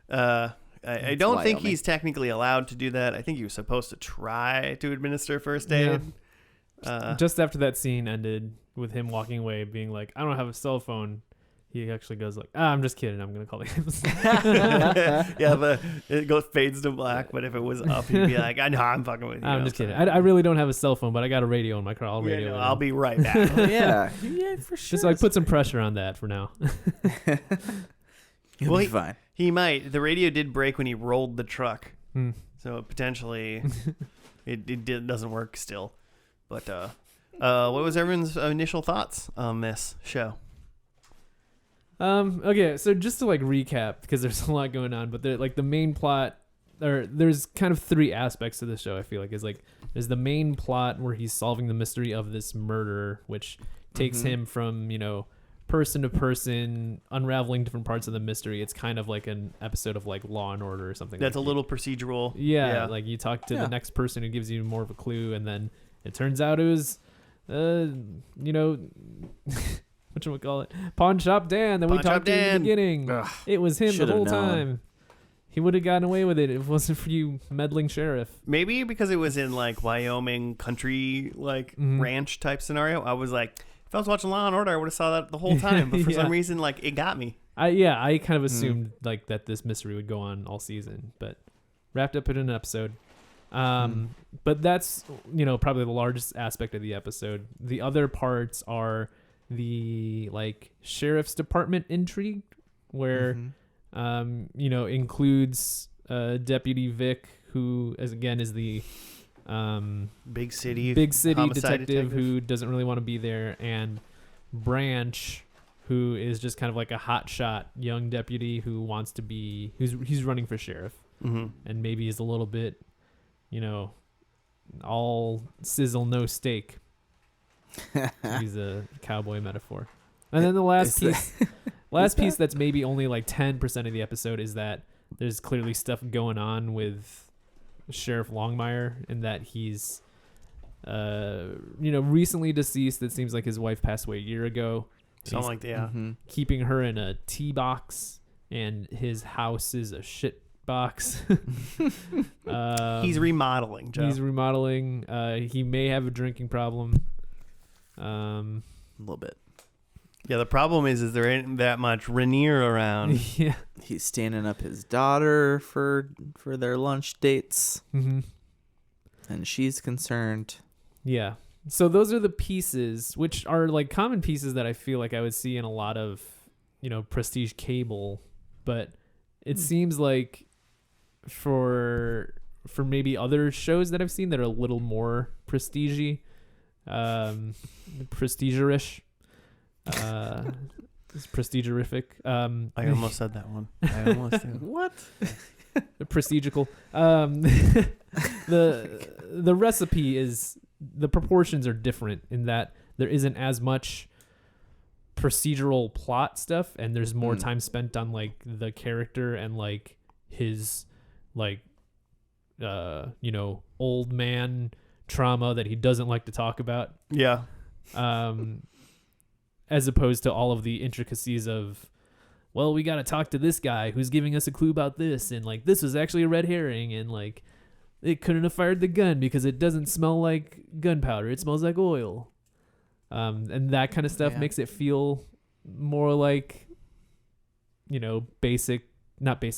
Speaker 1: I don't think he's technically allowed to do that. I think he was supposed to try to administer first aid.
Speaker 2: Yeah. Just after that scene ended with him walking away, being like, I don't have a cell phone, he actually goes like, I'm just kidding. I'm going to call the ambulance.
Speaker 1: Yeah, but it fades to black. But if it was up, he'd be like, I know, I'm fucking with you.
Speaker 2: I'm just kidding. I really don't have a cell phone, but I got a radio in my car.
Speaker 1: I'll be right back.
Speaker 3: Yeah, for sure.
Speaker 2: Just like put some pressure on that for now.
Speaker 3: He'll be fine.
Speaker 1: He might. The radio did break when he rolled the truck.
Speaker 2: Hmm.
Speaker 1: So potentially it doesn't work still. But what was everyone's initial thoughts on this show?
Speaker 2: Okay, so just to like recap, because there's a lot going on, but like the main plot, or there's kind of 3 aspects to the show. I feel like is like there's the main plot where he's solving the mystery of this murder, which takes him from person to person, unraveling different parts of the mystery. It's kind of like an episode of like Law and Order or something.
Speaker 1: That's a little procedural.
Speaker 2: Yeah, like you talk to the next person who gives you more of a clue, and then it turns out it was, whatchamacallit, Pawn Shop Dan that we talked to in the beginning.
Speaker 3: Ugh,
Speaker 2: it was him the whole
Speaker 3: known.
Speaker 2: time. He would have gotten away with it if it wasn't for you meddling sheriff.
Speaker 1: Maybe because it was in like Wyoming country, like ranch type scenario. I was like, if I was watching Law and Order, I would have saw that the whole time. But for some reason, like it got me.
Speaker 2: I kind of assumed like that this mystery would go on all season, but wrapped up in an episode. But that's probably the largest aspect of the episode. The other parts are the like sheriff's department intrigue, where includes Deputy Vic, who is the
Speaker 1: big city
Speaker 2: detective who doesn't really want to be there, and Branch, who is just kind of like a hotshot young deputy who wants to be he's running for sheriff, and maybe is a little bit all sizzle, no steak. He's a cowboy metaphor. And then the last piece that's maybe only like 10% of the episode is that there's clearly stuff going on with Sheriff Longmire, and that he's recently deceased. It seems like his wife passed away a year ago.
Speaker 1: Something like that. Yeah.
Speaker 3: Mm-hmm.
Speaker 2: Keeping her in a tea box, and his house is a shit box.
Speaker 1: He's remodeling, Joe.
Speaker 2: He's remodeling. He may have a drinking problem.
Speaker 3: A little bit.
Speaker 1: Yeah, the problem is there ain't that much Rainier around.
Speaker 2: Yeah.
Speaker 3: He's standing up his daughter for their lunch dates.
Speaker 2: Mm-hmm.
Speaker 3: And she's concerned.
Speaker 2: Yeah. So those are the pieces, which are like common pieces that I feel like I would see in a lot of, prestige cable. But it seems like for maybe other shows that I've seen that are a little more prestige-y, prestige-ish. It's prestigerific.
Speaker 1: I almost said that one. I almost did.
Speaker 3: What?
Speaker 2: Prestigical. The recipe is, the proportions are different in that there isn't as much procedural plot stuff, and there's more time spent on like the character and like his like old man trauma that he doesn't like to talk about.
Speaker 1: Yeah.
Speaker 2: As opposed to all of the intricacies of, well, we got to talk to this guy who's giving us a clue about this, and like this was actually a red herring, and like it couldn't have fired the gun because it doesn't smell like gunpowder, it smells like oil. And that kind of stuff makes it feel more like, not basic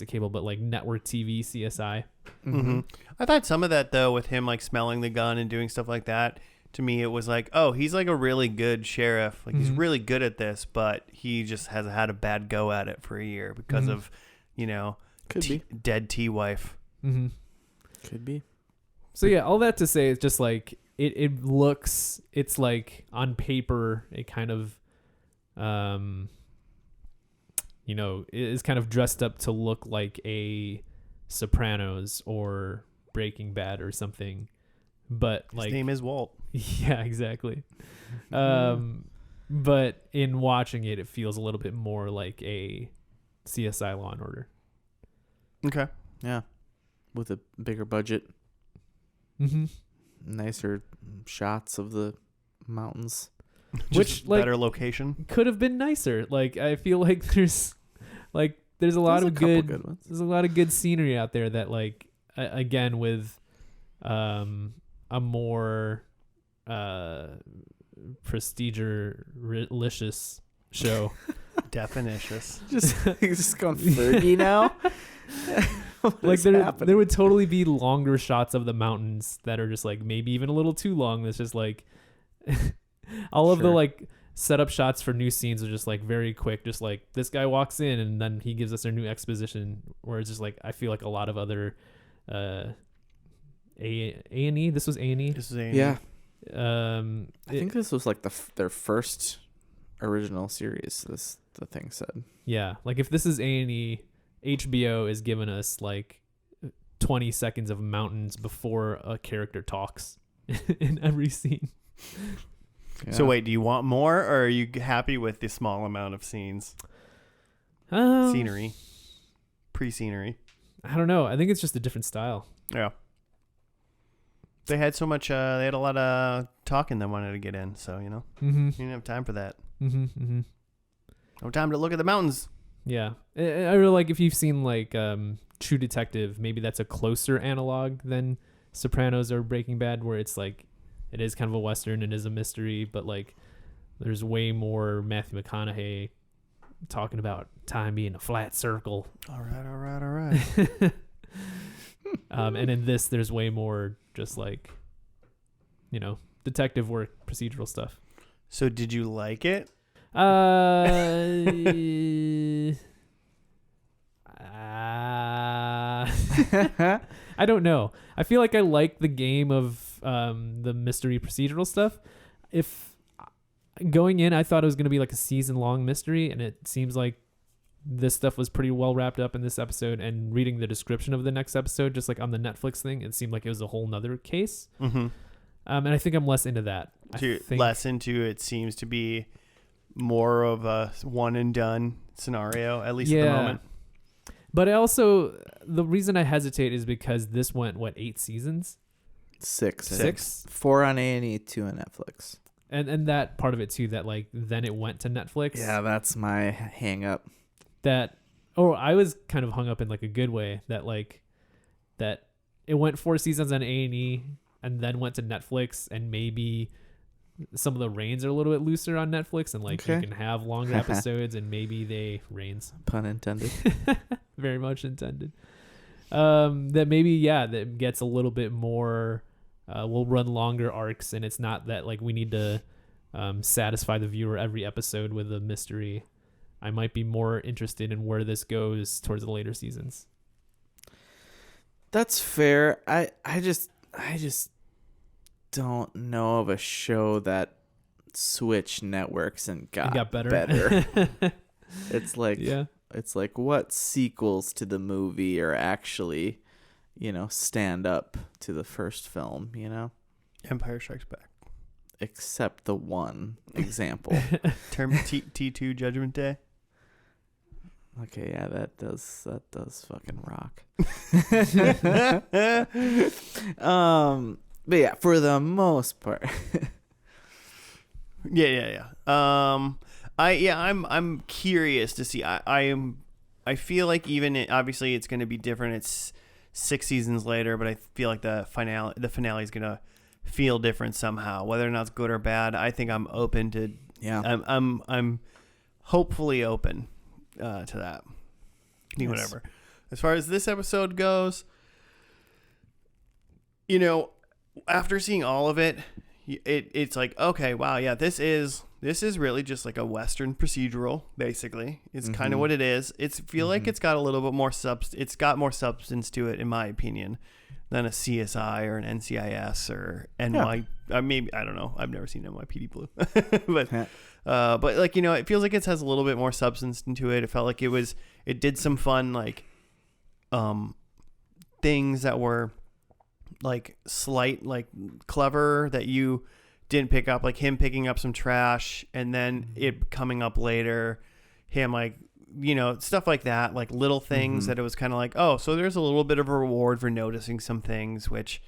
Speaker 2: cable, but like network TV CSI.
Speaker 1: Mm-hmm. I thought some of that though, with him like smelling the gun and doing stuff like that, to me it was like, oh, he's like a really good sheriff, like he's really good at this, but he just has had a bad go at it for a year because of
Speaker 3: Could be.
Speaker 1: dead T-wife.
Speaker 3: Could be.
Speaker 2: So yeah, all that to say, it's just like it looks, it's like on paper it kind of is kind of dressed up to look like a Sopranos or Breaking Bad or something, but like
Speaker 1: his name is Walt.
Speaker 2: Yeah, exactly. But in watching it, it feels a little bit more like a CSI Law and Order.
Speaker 1: Okay.
Speaker 3: Yeah. With a bigger budget. Nicer shots of the mountains.
Speaker 1: Which better location.
Speaker 2: Could have been nicer. Like I feel like there's a lot of good ones. There's a lot of good scenery out there that like again with a more prestige-licious show.
Speaker 1: Definitious.
Speaker 3: Just going Fergie now.
Speaker 2: Like there would totally be longer shots of the mountains that are just like maybe even a little too long. That's just like all of the like setup shots for new scenes are just like very quick. Just like this guy walks in and then he gives us our new exposition. Where it's just like I feel like a lot of other A&E. This was A&E.
Speaker 1: This is A&E.
Speaker 3: Yeah. I think this was like their first original series. The thing said.
Speaker 2: Yeah, like if this is A&E, HBO is giving us like 20 seconds of mountains before a character talks in every scene.
Speaker 1: Yeah. So wait, do you want more, or are you happy with the small amount of scenes? Scenery, pre-scenery.
Speaker 2: I don't know. I think it's just a different style.
Speaker 1: Yeah. They had so much. They had a lot of talking they wanted to get in, so you didn't have time for that. No time to look at the mountains.
Speaker 2: Yeah, I really like if you've seen like True Detective. Maybe that's a closer analog than Sopranos or Breaking Bad, where it's like it is kind of a western, it is a mystery, but like there's way more Matthew McConaughey talking about time being a flat circle.
Speaker 1: All right.
Speaker 2: And in this, there's way more just like, detective work, procedural stuff.
Speaker 1: So did you like it?
Speaker 2: I don't know. I feel like I like the game of the mystery procedural stuff. If going in, I thought it was going to be like a season-long mystery, and it seems like this stuff was pretty well wrapped up in this episode, and reading the description of the next episode, just like on the Netflix thing, it seemed like it was a whole nother case.
Speaker 1: Mm-hmm.
Speaker 2: And I think I'm less into that.
Speaker 1: Less into it seems to be more of a one and done scenario, at least at the moment.
Speaker 2: But the reason I hesitate is because this went, 8 seasons?
Speaker 3: 6. 4 on A&E, 2 on Netflix.
Speaker 2: And that part of it too, that like then it went to Netflix.
Speaker 3: Yeah, that's my hang up.
Speaker 2: I was kind of hung up in like a good way that it went 4 seasons on A&E and then went to Netflix, and maybe some of the reins are a little bit looser on Netflix, and like you can have longer episodes, and maybe they reins.
Speaker 3: Pun intended.
Speaker 2: Very much intended. That maybe, that gets a little bit more, we'll run longer arcs, and it's not that like we need to satisfy the viewer every episode with a mystery. I might be more interested in where this goes towards the later seasons.
Speaker 3: That's fair. I just don't know of a show that switched networks and got better. It's like it's like what sequels to the movie are actually, stand up to the first film,
Speaker 1: Empire Strikes Back.
Speaker 3: Except the one example.
Speaker 1: T2 Judgment Day.
Speaker 3: Okay, yeah, that does fucking rock. But yeah, for the most part.
Speaker 1: Yeah. I'm curious to see. I feel like obviously it's going to be different. It's 6 seasons later, but I feel like the finale is going to feel different somehow. Whether or not it's good or bad, I think I'm open to. Yeah. I'm hopefully open to that. Yes. Whatever. As far as this episode goes, after seeing all of it, it's like, okay, wow, yeah, this is really just like a Western procedural. Basically, it's kind of what it is. Feel like it's got a little bit more It's got more substance to it, in my opinion, than a CSI or an NCIS or NY. Maybe, I don't know. I've never seen NYPD Blue, but like it feels like it has a little bit more substance into it. It felt like it did some fun like things that were like slight, like clever that you didn't pick up, like him picking up some trash and then it coming up later, him like stuff like that, like little things that it was kind of like, oh, so there's a little bit of a reward for noticing some things, which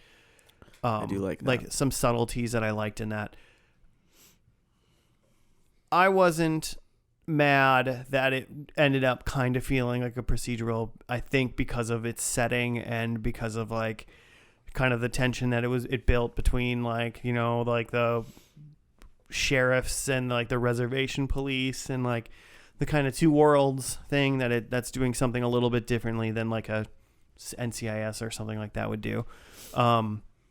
Speaker 1: I do like some subtleties that I liked in that. I wasn't mad that it ended up kind of feeling like a procedural, I think because of its setting and because of like kind of the tension that it built between like like the sheriffs and like the reservation police, and like the kind of two worlds thing that's doing something a little bit differently than like a NCIS or something like that would do.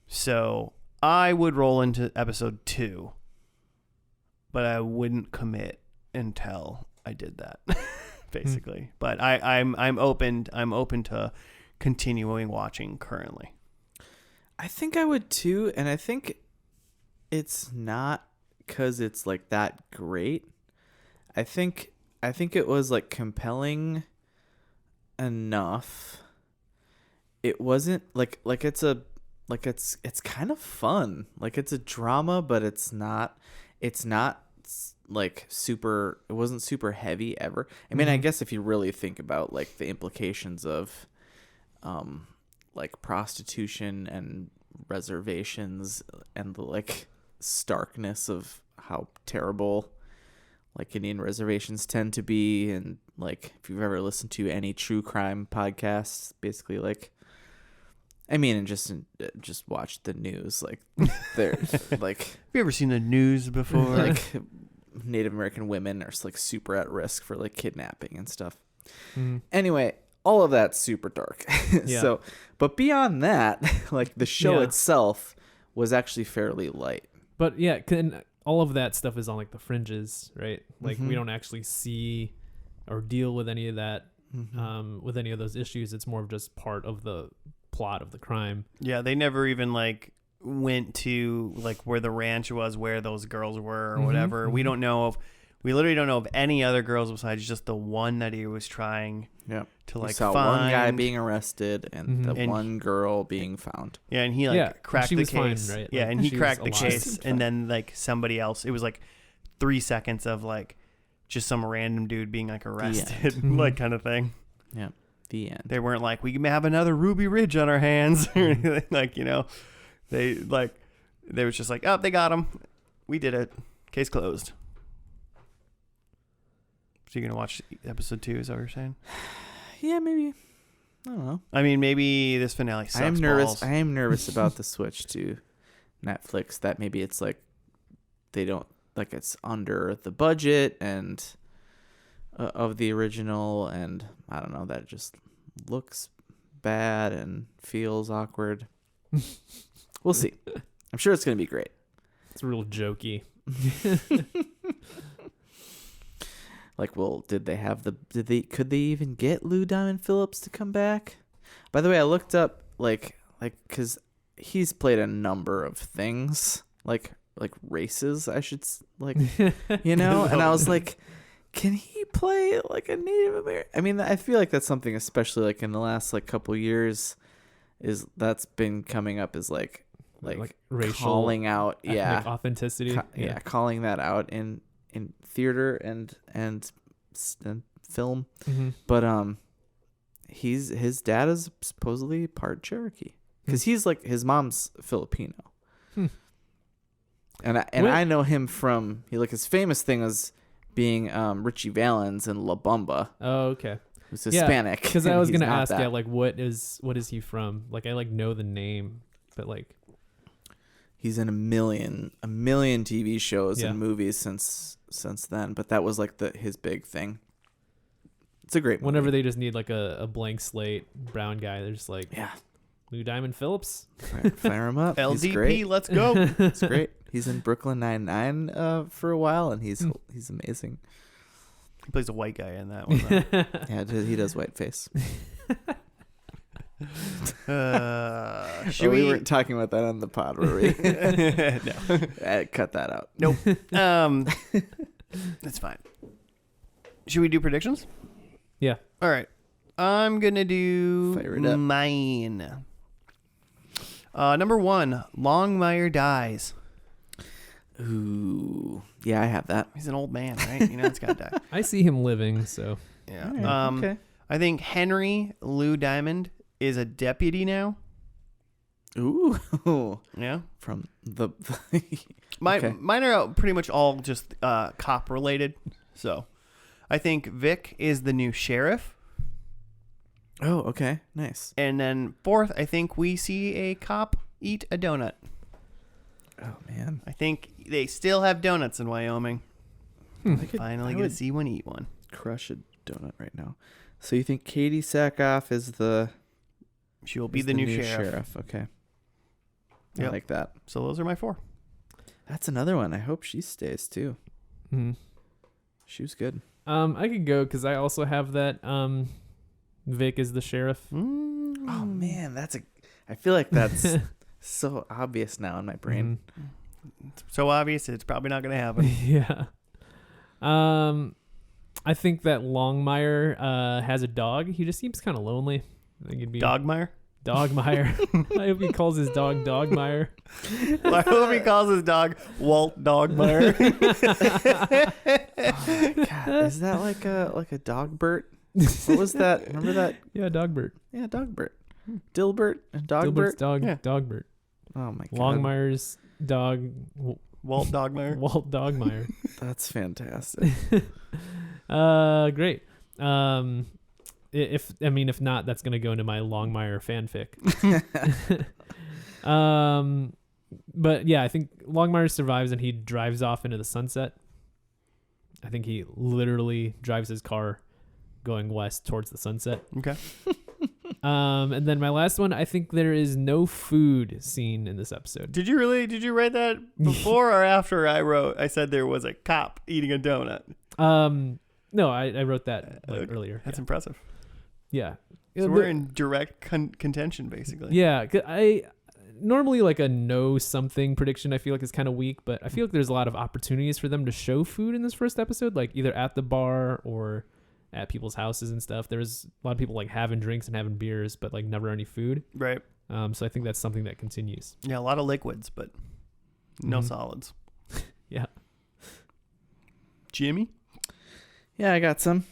Speaker 1: So I would roll into episode 2, but I wouldn't commit until I did that, basically. But I'm open to continuing watching currently.
Speaker 3: I think I would too, and I think it's not because it's like that great. I think it was like compelling enough. It wasn't like it's kind of fun. Like it's a drama, but it's not like super. It wasn't super heavy ever. I mean, I guess if you really think about like the implications of like prostitution and reservations and the like starkness of how terrible like Indian reservations tend to be, and like if you've ever listened to any true crime podcasts, basically like, I mean, and just watch the news, like they're like,
Speaker 1: have you ever seen the news before?
Speaker 3: Like Native American women are like super at risk for like kidnapping and stuff. Anyway, all of that's super dark.
Speaker 2: Yeah.
Speaker 3: So, but beyond that, like the show itself was actually fairly light.
Speaker 2: But yeah, all of that stuff is on like the fringes, right? Like we don't actually see or deal with any of that, with any of those issues. It's more of just part of the plot of the crime.
Speaker 1: Yeah, they never even like went to like where the ranch was, where those girls were or whatever. We don't know We literally don't know of any other girls besides just the one that he was trying to
Speaker 3: we
Speaker 1: like
Speaker 3: saw
Speaker 1: find.
Speaker 3: one guy being arrested and the
Speaker 1: And
Speaker 3: one girl being found.
Speaker 1: Yeah, and he like cracked
Speaker 2: she
Speaker 1: the
Speaker 2: was
Speaker 1: case.
Speaker 2: fine, right?
Speaker 1: Yeah,
Speaker 2: Like,
Speaker 1: and he
Speaker 2: she
Speaker 1: cracked the
Speaker 2: was alive.
Speaker 1: case, and then like somebody else. It was like 3 seconds of like just some random dude being like arrested, like kind of thing.
Speaker 3: Yeah, the end.
Speaker 1: They weren't like, we may have another Ruby Ridge on our hands or anything. Like, you know, they was just like, oh, they got him. We did it. Case closed. So you're gonna watch episode 2? Is that what you're saying?
Speaker 3: Yeah, maybe. I don't know.
Speaker 1: I mean, maybe this finale sucks.
Speaker 3: I am nervous.
Speaker 1: balls.
Speaker 3: I am nervous about the switch to Netflix. That maybe it's like they don't like it's under the budget and of the original, and I don't know, that it just looks bad and feels awkward. We'll see. I'm sure it's gonna be great.
Speaker 2: It's real jokey.
Speaker 3: Like, well, could they even get Lou Diamond Phillips to come back? By the way, I looked up like because he's played a number of things, like races, I should like, you know, and I was like, can he play like a Native American? I mean, I feel like that's something, especially like in the last like couple years, is that's been coming up as like
Speaker 2: racial
Speaker 3: calling out,
Speaker 2: authenticity,
Speaker 3: calling that out in theater and film. But his dad is supposedly part Cherokee because he's like, his mom's Filipino. And I know him from his famous thing was being Richie Valens in La Bamba.
Speaker 2: Oh, okay.
Speaker 3: Who's Hispanic.
Speaker 2: Because I was gonna ask,
Speaker 3: that.
Speaker 2: like, what is he from? Like, I like know the name, but like,
Speaker 3: he's in a million TV shows and movies since then. But that was like his big thing. It's a great movie.
Speaker 2: Whenever they just need like a blank slate brown guy, they're just like,
Speaker 3: yeah,
Speaker 2: Lou Diamond Phillips.
Speaker 3: Fire him up.
Speaker 1: LDP,
Speaker 3: He's great.
Speaker 1: let's go.
Speaker 3: It's great. He's in Brooklyn Nine-Nine for a while, and he's amazing.
Speaker 1: He plays a white guy in that one, though.
Speaker 3: Yeah, he does whiteface. We weren't talking about that on the pod, were we?
Speaker 1: No.
Speaker 3: Cut that out.
Speaker 1: Nope. That's fine. Should we do predictions?
Speaker 2: Yeah.
Speaker 1: All right. I'm going to do
Speaker 3: Fire it up.
Speaker 1: mine. Number 1, Longmire dies.
Speaker 3: Ooh. Yeah, I have that.
Speaker 1: He's an old man, right? You know, it's got to die.
Speaker 2: I see him living, so
Speaker 1: Yeah.
Speaker 3: Right, okay.
Speaker 1: I think Henry Lou Diamond is a deputy now.
Speaker 3: Ooh.
Speaker 1: Yeah.
Speaker 3: From the
Speaker 1: Mine are pretty much all just cop related. So I think Vic is the new sheriff.
Speaker 3: Oh, okay. Nice.
Speaker 1: And then 4th, I think we see a cop eat a donut.
Speaker 3: Oh, man.
Speaker 1: I think they still have donuts in Wyoming. Finally
Speaker 3: I
Speaker 1: get to
Speaker 3: would
Speaker 1: see one eat one.
Speaker 3: crush a donut right now. So you think Katie Sackhoff is
Speaker 1: She will be the new sheriff.
Speaker 3: Okay.
Speaker 1: Yep.
Speaker 3: I like that.
Speaker 1: So those are my 4.
Speaker 3: That's another one. I hope she stays too. She was good.
Speaker 2: I could go because I also have that. Vic is the sheriff.
Speaker 3: Oh man, I feel like that's so obvious now in my brain.
Speaker 1: It's so obvious it's probably not going to happen.
Speaker 2: Yeah. I think that Longmire has a dog. He just seems kind of lonely. I think it'd be
Speaker 1: Dogmire?
Speaker 2: Dogmire. I hope he calls his dog Dogmire.
Speaker 1: I hope he calls his dog Walt Dogmire.
Speaker 3: God, is that like a Dogbert? What was that? Remember that?
Speaker 2: Yeah, Dogbert.
Speaker 3: Yeah, Dogbert. Dilbert and Dogbert.
Speaker 2: Dilbert's dog,
Speaker 1: Yeah.
Speaker 2: Dogbert.
Speaker 3: Oh my god.
Speaker 2: Longmire's dog,
Speaker 1: Walt Dogmire.
Speaker 2: Walt Dogmire.
Speaker 3: That's fantastic.
Speaker 2: Great. If not, that's gonna go into my Longmire fanfic. But yeah, I think Longmire survives and he drives off into the sunset. I think he literally drives his car going west towards the sunset.
Speaker 1: Okay.
Speaker 2: And then my last one, I think there is no food scene in this episode.
Speaker 1: Did you write that before or after I said there was a cop eating a donut?
Speaker 2: No, I wrote that earlier.
Speaker 1: That's impressive.
Speaker 2: Yeah.
Speaker 1: So we're in direct contention, basically.
Speaker 2: Yeah, normally like a know something prediction I feel like is kind of weak, but I feel like there's a lot of opportunities for them to show food in this first episode, like either at the bar or at people's houses and stuff. There's a lot of people like having drinks and having beers, but like never any food.
Speaker 1: Right.
Speaker 2: So I think that's something that continues.
Speaker 1: Yeah, a lot of liquids, but no solids.
Speaker 2: Yeah.
Speaker 1: Jimmy?
Speaker 3: Yeah, I got some.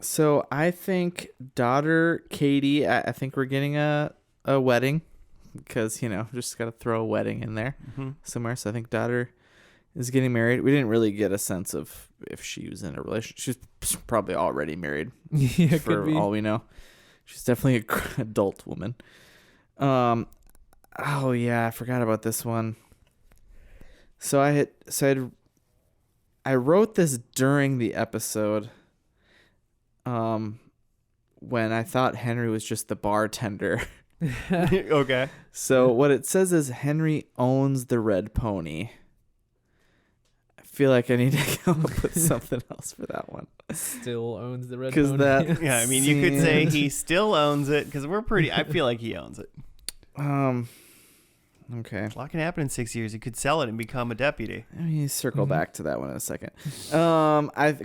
Speaker 3: So I think daughter Katie, I think we're getting a wedding because, just got to throw a wedding in there somewhere. So I think daughter is getting married. We didn't really get a sense of if she was in a relationship. She's probably already married
Speaker 2: Yeah,
Speaker 3: for all we know. She's definitely an adult woman. Oh yeah, I forgot about this one. So I wrote this during the episode when I thought Henry was just the bartender.
Speaker 1: Okay.
Speaker 3: So what it says is Henry owns the red pony. I feel like I need to come up with something else for that one.
Speaker 2: Still owns the red
Speaker 3: Because
Speaker 2: pony.
Speaker 3: that
Speaker 1: Yeah, I mean, you could say he still owns it because I feel like he owns it.
Speaker 3: Okay.
Speaker 1: A lot can happen in 6 years. He could sell it and become a deputy.
Speaker 3: Let me circle back to that one in a second. I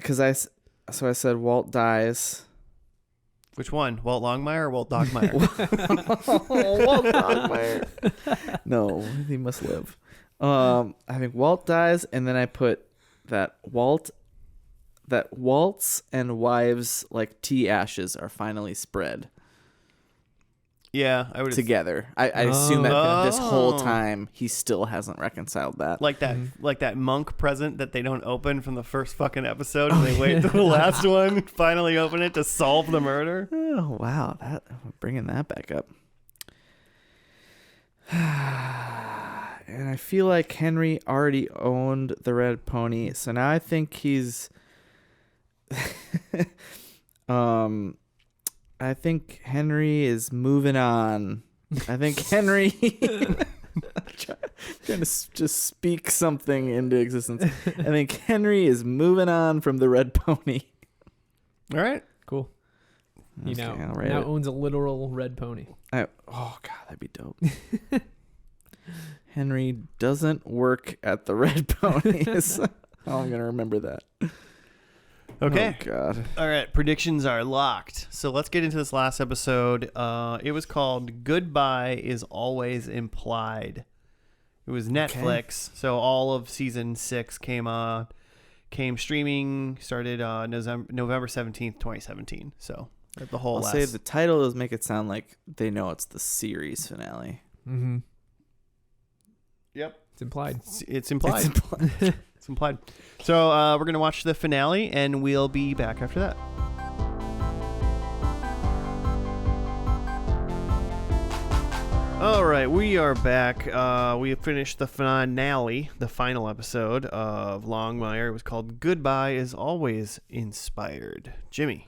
Speaker 3: said Walt dies.
Speaker 1: Which one? Walt Longmire or Walt Dogmire?
Speaker 3: Walt Longmire. No, he must live. I think Walt dies, and then I put that Walt's and wives like tea ashes are finally spread
Speaker 1: Yeah, I would
Speaker 3: together. I assume that this whole time he still hasn't reconciled that.
Speaker 1: like that monk present that they don't open from the first fucking episode, and they wait till the last one, finally open it to solve the murder.
Speaker 3: Oh wow, I'm bringing that back up. And I feel like Henry already owned the red pony, so now I think he's. I think Henry is moving on. I think Henry trying to just speak something into existence. I think Henry is moving on from the red pony.
Speaker 1: All right.
Speaker 2: Cool. He
Speaker 3: Okay,
Speaker 2: now
Speaker 3: I'll write it.
Speaker 2: owns a literal red pony.
Speaker 3: Oh god, that'd be dope. Henry doesn't work at the red ponies. I'm gonna remember that.
Speaker 1: Okay.
Speaker 3: Oh god.
Speaker 1: All right. Predictions are locked. So let's get into this last episode. It was called "Goodbye Is Always Implied." It was Netflix. So all of season 6 came streaming. Started November 17th, 2017. So the whole.
Speaker 3: I'll say the title does make it sound like they know it's the series finale.
Speaker 2: Mm-hmm.
Speaker 1: Yep.
Speaker 2: It's implied.
Speaker 1: It's implied.
Speaker 3: It's implied.
Speaker 1: It's implied. So we're going to watch the finale, and we'll be back after that. All right, we are back. We have finished the finale, the final episode of Longmire. It was called Goodbye Is Always Inspired. Jimmy.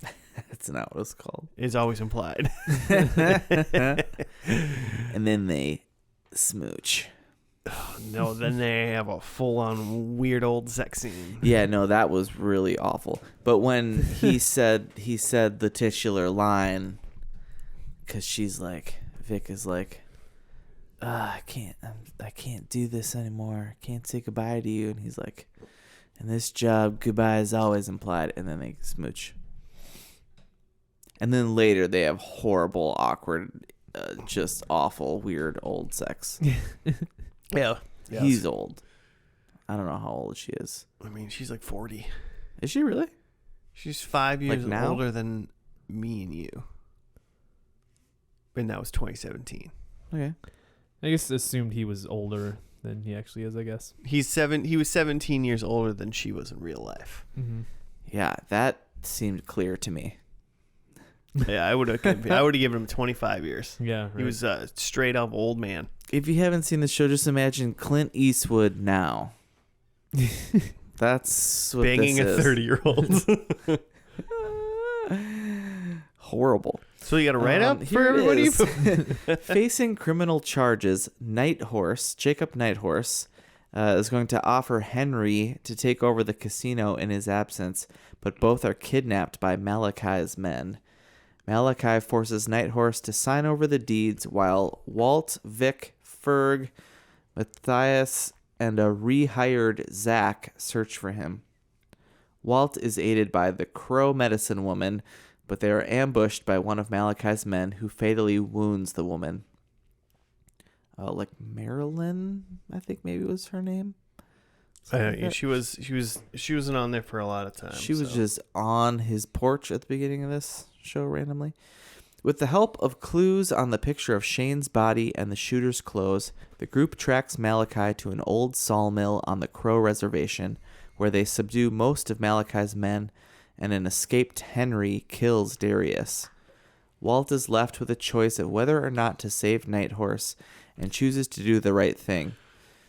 Speaker 3: That's not what it's called.
Speaker 1: Is always implied.
Speaker 3: And then they smooch.
Speaker 1: No, then they have a full-on weird old sex scene.
Speaker 3: Yeah, no, that was really awful. But when he said the titular line, because Vic is like, I can't do this anymore. I can't say goodbye to you. And he's like, in this job, goodbye is always implied. And then they smooch. And then later they have horrible, awkward, just awful, weird old sex.
Speaker 1: Yeah. Yes.
Speaker 3: He's old. I don't know how old she is.
Speaker 1: I mean, she's like 40.
Speaker 3: Is she really?
Speaker 1: She's 5 years
Speaker 3: Like now?
Speaker 1: older than me and you. And that was 2017.
Speaker 3: Okay.
Speaker 2: I guess assumed he was older than he actually is, I guess.
Speaker 1: He was 17 years older than she was in real life.
Speaker 2: Mm-hmm.
Speaker 3: Yeah, that seemed clear to me.
Speaker 1: Yeah, I would have given him 25 years.
Speaker 2: Yeah, right.
Speaker 1: He was a straight up old man.
Speaker 3: If you haven't seen the show, just imagine Clint Eastwood now. That's what
Speaker 1: Banging
Speaker 3: this
Speaker 1: a
Speaker 3: is.
Speaker 1: 30-year-old.
Speaker 3: Horrible.
Speaker 1: So you got to write up for
Speaker 3: Here it
Speaker 1: everybody?
Speaker 3: is. Facing criminal charges, Jacob Nighthorse, is going to offer Henry to take over the casino in his absence, but both are kidnapped by Malachi's men. Malachi forces Nighthorse to sign over the deeds while Walt, Vic, Ferg, Matthias, and a rehired Zach search for him. Walt is aided by the Crow medicine woman, but they are ambushed by one of Malachi's men who fatally wounds the woman. Like Marilyn, I think maybe was her name.
Speaker 1: She wasn't on there for a lot of time.
Speaker 3: She was just on his porch at the beginning of this show randomly. With the help of clues on the picture of Shane's body and the shooter's clothes, the group tracks Malachi to an old sawmill on the Crow Reservation, where they subdue most of Malachi's men, and an escaped Henry kills Darius. Walt is left with a choice of whether or not to save Nighthorse, and chooses to do the right thing.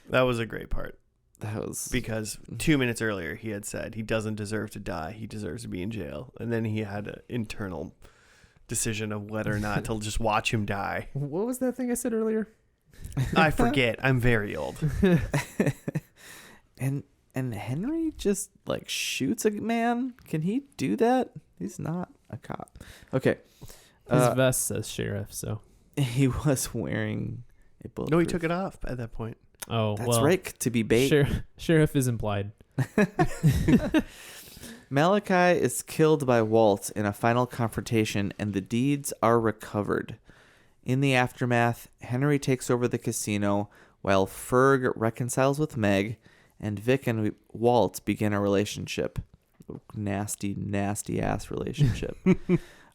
Speaker 1: That was a great part.
Speaker 3: That was
Speaker 1: because 2 minutes earlier he had said he doesn't deserve to die. He deserves to be in jail. And then he had an internal decision of whether or not to just watch him die.
Speaker 2: What was that thing I said earlier?
Speaker 1: I forget. I'm very old.
Speaker 3: And Henry just like shoots a man. Can he do that? He's not a cop. Okay.
Speaker 2: His vest says sheriff, so
Speaker 3: he was wearing a bulletproof.
Speaker 1: No, he took it off at that point.
Speaker 2: Oh,
Speaker 3: that's
Speaker 2: well,
Speaker 3: right. To be bait.
Speaker 2: Sheriff is implied.
Speaker 3: Malachi is killed by Walt in a final confrontation, and the deeds are recovered. In the aftermath, Henry takes over the casino while Ferg reconciles with Meg, and Vic and Walt begin a relationship. Nasty, nasty ass relationship.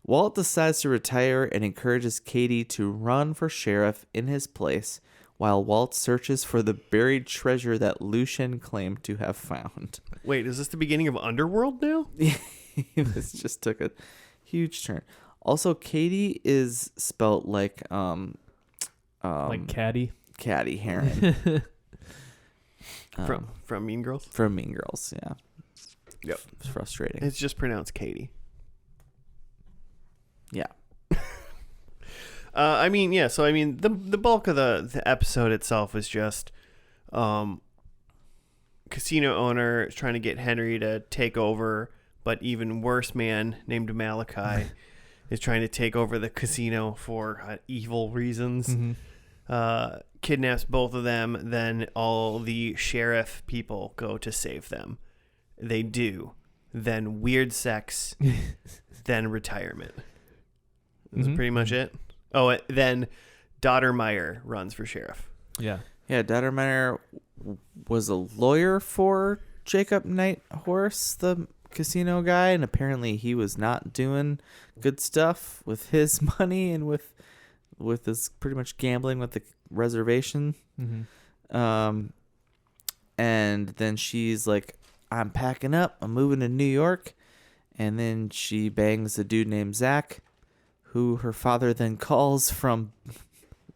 Speaker 3: Walt decides to retire and encourages Katie to run for sheriff in his place, while Walt searches for the buried treasure that Lucian claimed to have found.
Speaker 1: Wait, is this the beginning of Underworld now?
Speaker 3: This just took a huge turn. Also, Katie is spelt like
Speaker 2: Caddy.
Speaker 3: Caddy Heron.
Speaker 1: From Mean Girls?
Speaker 3: From Mean Girls, yeah.
Speaker 1: Yep.
Speaker 3: It's frustrating.
Speaker 1: It's just pronounced Katie.
Speaker 3: Yeah.
Speaker 1: The bulk of the episode itself is just casino owner is trying to get Henry to take over, but even worse man named Malachi is trying to take over the casino for evil reasons.
Speaker 2: Mm-hmm.
Speaker 1: Kidnaps both of them, then all the sheriff people go to save them. They do. Then weird sex, then retirement. That's pretty much it. Oh, then Dottermeyer runs for sheriff.
Speaker 2: Yeah.
Speaker 3: Yeah, Dottermeyer was a lawyer for Jacob Nighthorse, the casino guy, and apparently he was not doing good stuff with his money and with his pretty much gambling with the reservation.
Speaker 2: Mm-hmm.
Speaker 3: And then she's like, I'm packing up. I'm moving to New York. And then she bangs a dude named Zach, who her father then calls from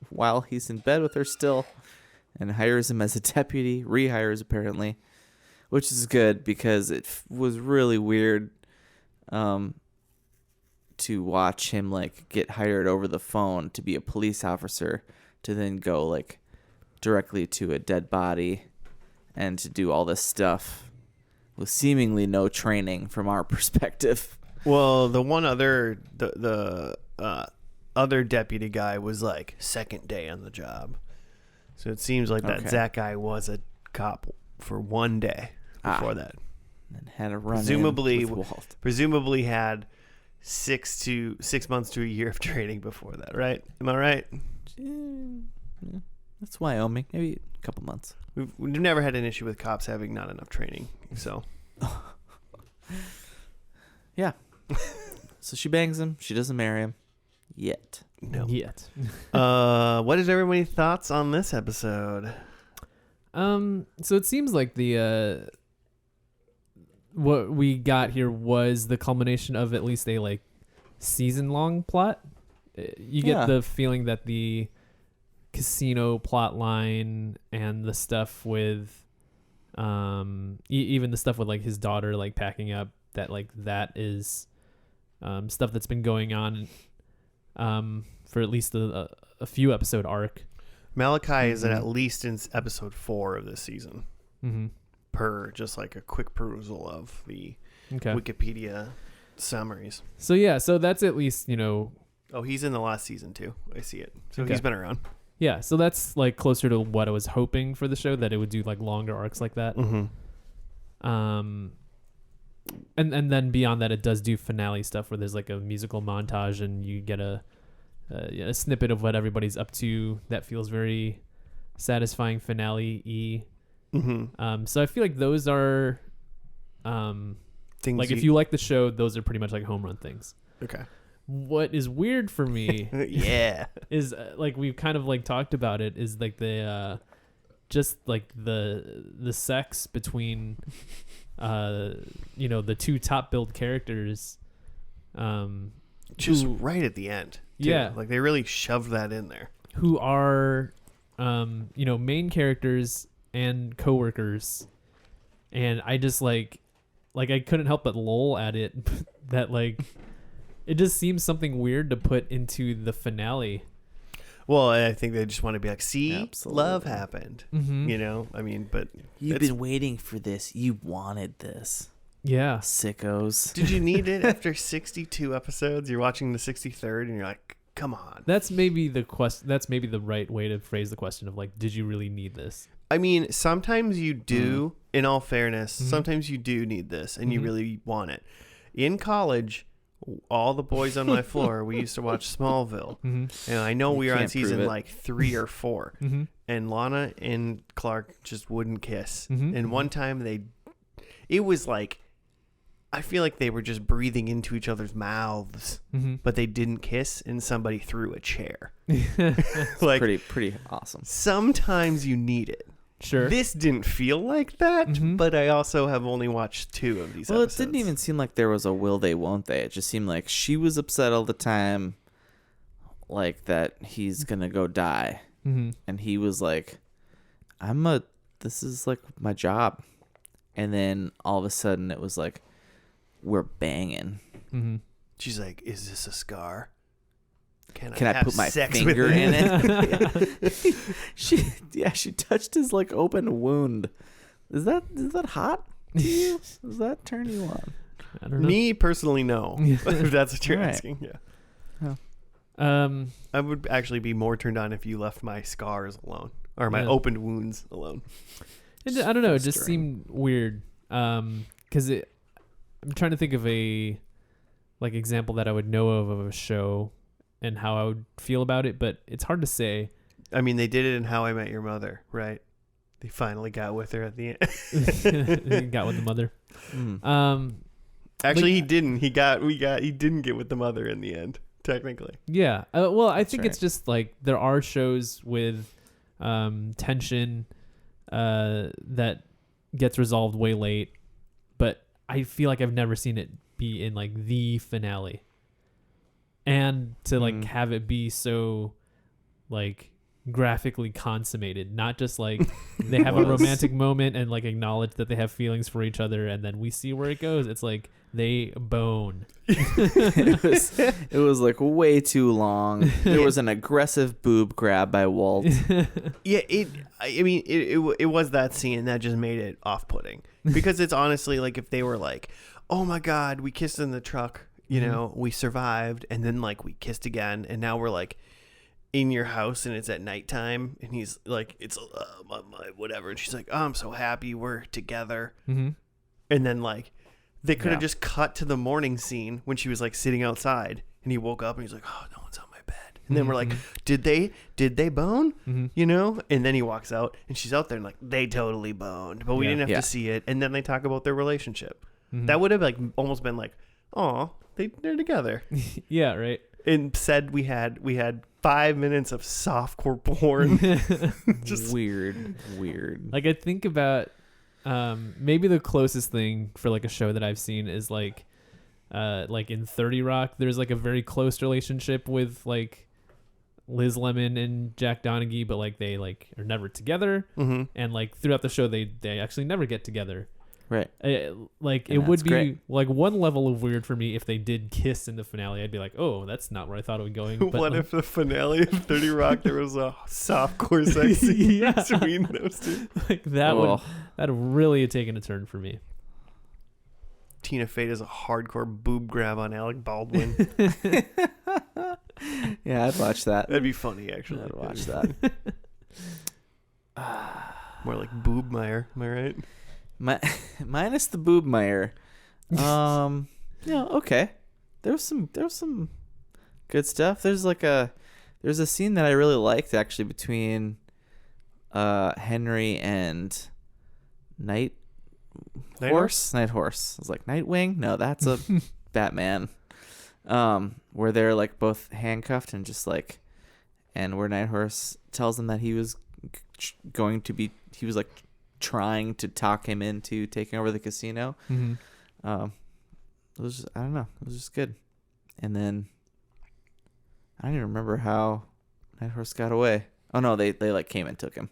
Speaker 3: while he's in bed with her still, and hires him as a deputy, rehires apparently, which is good because it was really weird to watch him like get hired over the phone to be a police officer, to then go like directly to a dead body and to do all this stuff with seemingly no training from our perspective.
Speaker 1: Well, the one other other deputy guy was like second day on the job, so it seems like that Zach guy was a cop for one day before that,
Speaker 3: and had a run
Speaker 1: presumably had 6 months to a year of training before that, right? Am I right?
Speaker 3: Yeah, that's Wyoming. Maybe a couple months.
Speaker 1: We've never had an issue with cops having not enough training, so
Speaker 3: yeah. So she bangs him. She doesn't marry him yet.
Speaker 1: No.
Speaker 2: Yet.
Speaker 1: What is everybody's thoughts on this episode?
Speaker 2: So it seems like the what we got here was the culmination of at least a like season-long plot. You get the feeling that the casino plot line and the stuff with even the stuff with like his daughter like packing up, that like that is stuff that's been going on for at least a few episode arc.
Speaker 1: Malachi is at least in episode 4 of this season.
Speaker 2: Mm-hmm.
Speaker 1: Per just like a quick perusal of the Wikipedia summaries.
Speaker 2: So yeah, so that's at least, you know.
Speaker 1: Oh, he's in the last season too. I see it. So he's been around.
Speaker 2: Yeah, so that's like closer to what I was hoping for the show, that it would do like longer arcs like that.
Speaker 1: Mm-hmm.
Speaker 2: And then beyond that, it does do finale stuff where there's like a musical montage and you get a snippet of what everybody's up to that feels very satisfying finale-y.
Speaker 1: Mm-hmm.
Speaker 2: So I feel like those are
Speaker 1: things
Speaker 2: like if you like the show, those are pretty much like home run things.
Speaker 1: Okay.
Speaker 2: What is weird for me
Speaker 1: yeah
Speaker 2: is like we've kind of like talked about it, is like the just like the sex between the two top billed characters,
Speaker 1: just right at the end too.
Speaker 2: Yeah,
Speaker 1: like they really shoved that in there,
Speaker 2: who are main characters and coworkers, and I just like I couldn't help but lol at it that like it just seems something weird to put into the finale.
Speaker 1: Well, I think they just want to be like, see,
Speaker 3: Absolutely.
Speaker 1: love happened.
Speaker 2: Mm-hmm.
Speaker 1: I mean, but
Speaker 3: You've been waiting for this. You wanted this.
Speaker 2: Yeah.
Speaker 3: Sickos.
Speaker 1: did you need it after 62 episodes? You're watching the 63rd and you're like, come on.
Speaker 2: That's maybe that's maybe the right way to phrase the question of like, did you really need this?
Speaker 1: I mean, sometimes you do, in all fairness,
Speaker 2: Mm-hmm.
Speaker 1: sometimes you do need this and you
Speaker 2: Mhm.
Speaker 1: really want it. In college, all the boys on my floor, we used to watch Smallville.
Speaker 2: Mm-hmm.
Speaker 1: And I know
Speaker 3: You
Speaker 1: we were on
Speaker 3: can't prove
Speaker 1: season
Speaker 3: it.
Speaker 1: like 3 or 4.
Speaker 2: Mm-hmm.
Speaker 1: And Lana and Clark just wouldn't kiss.
Speaker 2: Mhm.
Speaker 1: And one time it was like, I feel like they were just breathing into each other's mouths,
Speaker 2: Mm-hmm.
Speaker 1: but they didn't kiss, and somebody threw a chair.
Speaker 2: Mm-hmm.
Speaker 1: Like,
Speaker 3: Pretty awesome.
Speaker 1: sometimes you need it.
Speaker 2: Sure.
Speaker 1: This didn't feel like that,
Speaker 2: Mhm.
Speaker 1: but I also have only watched 2 of these
Speaker 3: Well,
Speaker 1: episodes.
Speaker 3: it didn't even seem like there was a will they, won't they. It just seemed like she was upset all the time, like that he's gonna go die,
Speaker 2: Mm-hmm.
Speaker 3: and he was like, this is like my job, and then all of a sudden it was like, we're banging.
Speaker 2: Mm-hmm.
Speaker 1: She's like, is this a scar? Can
Speaker 3: I
Speaker 1: have
Speaker 3: put my
Speaker 1: sex
Speaker 3: finger
Speaker 1: with
Speaker 3: in it? She touched his like open wound. Is that hot? to you? Does that turn you on?
Speaker 2: I don't know.
Speaker 1: Me personally, no. If that's what you're
Speaker 3: Right.
Speaker 1: asking, yeah. I would actually be more turned on if you left my scars alone or my
Speaker 2: Yeah.
Speaker 1: opened wounds alone.
Speaker 2: I don't know. It just
Speaker 3: Festering.
Speaker 2: seemed weird. Because I'm trying to think of a like example that I would know of a show and how I would feel about it, but it's hard to say.
Speaker 1: I mean, they did it in How I Met Your Mother, right? They finally got with her at the end.
Speaker 2: Got with the mother.
Speaker 3: Mm.
Speaker 1: Actually,
Speaker 2: But-
Speaker 1: he didn't. He didn't get with the mother in the end, technically.
Speaker 2: Yeah. Well, I think
Speaker 3: right.
Speaker 2: it's just like there are shows with tension that gets resolved way late, but I feel like I've never seen it be in like the finale. And to like have it be so like graphically consummated, not just like they have a romantic moment and like acknowledge that they have feelings for each other and then we see where it goes. It's like they bone.
Speaker 3: It was like way too long. There was an aggressive boob grab by Walt.
Speaker 1: Yeah, it was that scene that just made it off-putting because it's honestly like if they were like, oh my God, we kissed in the truck, we survived, and then like we kissed again, and now we're like in your house and it's at nighttime, and he's like, it's my whatever, and she's like, oh, I'm so happy we're together,
Speaker 2: Mm-hmm.
Speaker 1: and then like they could have
Speaker 3: Yeah.
Speaker 1: just cut to the morning scene when she was like sitting outside, and he woke up and he's like, oh, no one's on my bed, and then we're like, did they bone?
Speaker 2: Mm-hmm.
Speaker 1: And then he walks out and she's out there and like they totally boned, but we
Speaker 2: Yeah.
Speaker 1: didn't have
Speaker 3: Yeah.
Speaker 1: to see it. And then they talk about their relationship.
Speaker 2: Mm-hmm.
Speaker 1: That would have like almost been like, oh, they're together.
Speaker 2: Yeah, right.
Speaker 1: Instead, we had 5 minutes of softcore porn. Just
Speaker 3: weird.
Speaker 2: Like I think about maybe the closest thing for like a show that I've seen is like in 30 Rock, there's like a very close relationship with like Liz Lemon and Jack Donaghy, but like they like are never together,
Speaker 1: mm-hmm.
Speaker 2: and like throughout the show they actually never get together.
Speaker 3: Right.
Speaker 2: Like
Speaker 3: And
Speaker 2: it would
Speaker 3: that's
Speaker 2: be
Speaker 3: great.
Speaker 2: like one level of weird for me if they did kiss in the finale. I'd be like, oh, that's not where I thought it was going. But
Speaker 1: What
Speaker 2: like,
Speaker 1: if the finale of 30 Rock there was a softcore sex scene
Speaker 2: Yeah.
Speaker 1: between those two?
Speaker 2: like that
Speaker 3: Oh.
Speaker 2: that'd really have taken a turn for me.
Speaker 1: Tina Fey does a hardcore boob grab on Alec Baldwin.
Speaker 3: Yeah, Yeah, I'd watch that.
Speaker 1: That'd be funny, actually.
Speaker 3: I'd watch that.
Speaker 1: More like Boobmire, am I right?
Speaker 3: Minus the Boobmire. Yeah, okay. There was some good stuff. There's a scene that I really liked actually between Henry and Night Horse. I was like, Nightwing? No, that's a Batman. Where they're like both handcuffed and just like, and where Night Horse tells them that he was like trying to talk him into taking over the casino.
Speaker 2: Mm-hmm.
Speaker 3: It was just, I don't know, it was just good. And then I don't even remember how Night Horse got away. Oh no, they like came and took him.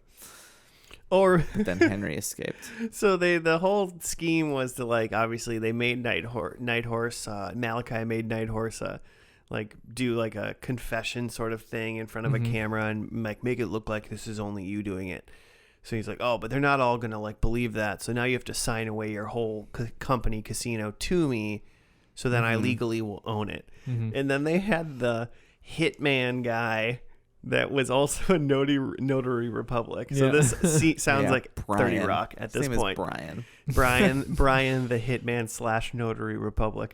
Speaker 1: Or
Speaker 3: But then Henry escaped.
Speaker 1: so the whole scheme was to like, obviously they made Night Horse, Malachi made Night Horse like do like a confession sort of thing in front of a camera and like make it look like this is only you doing it. So he's like, oh, but they're not all going to like believe that. So now you have to sign away your whole company casino to me so then I legally will own it. And then they had the hitman guy that was also a notary republic. So this sounds like
Speaker 3: Brian.
Speaker 1: 30 Rock at this
Speaker 3: His name
Speaker 1: point.
Speaker 3: is Brian.
Speaker 1: Brian the hitman / notary republic.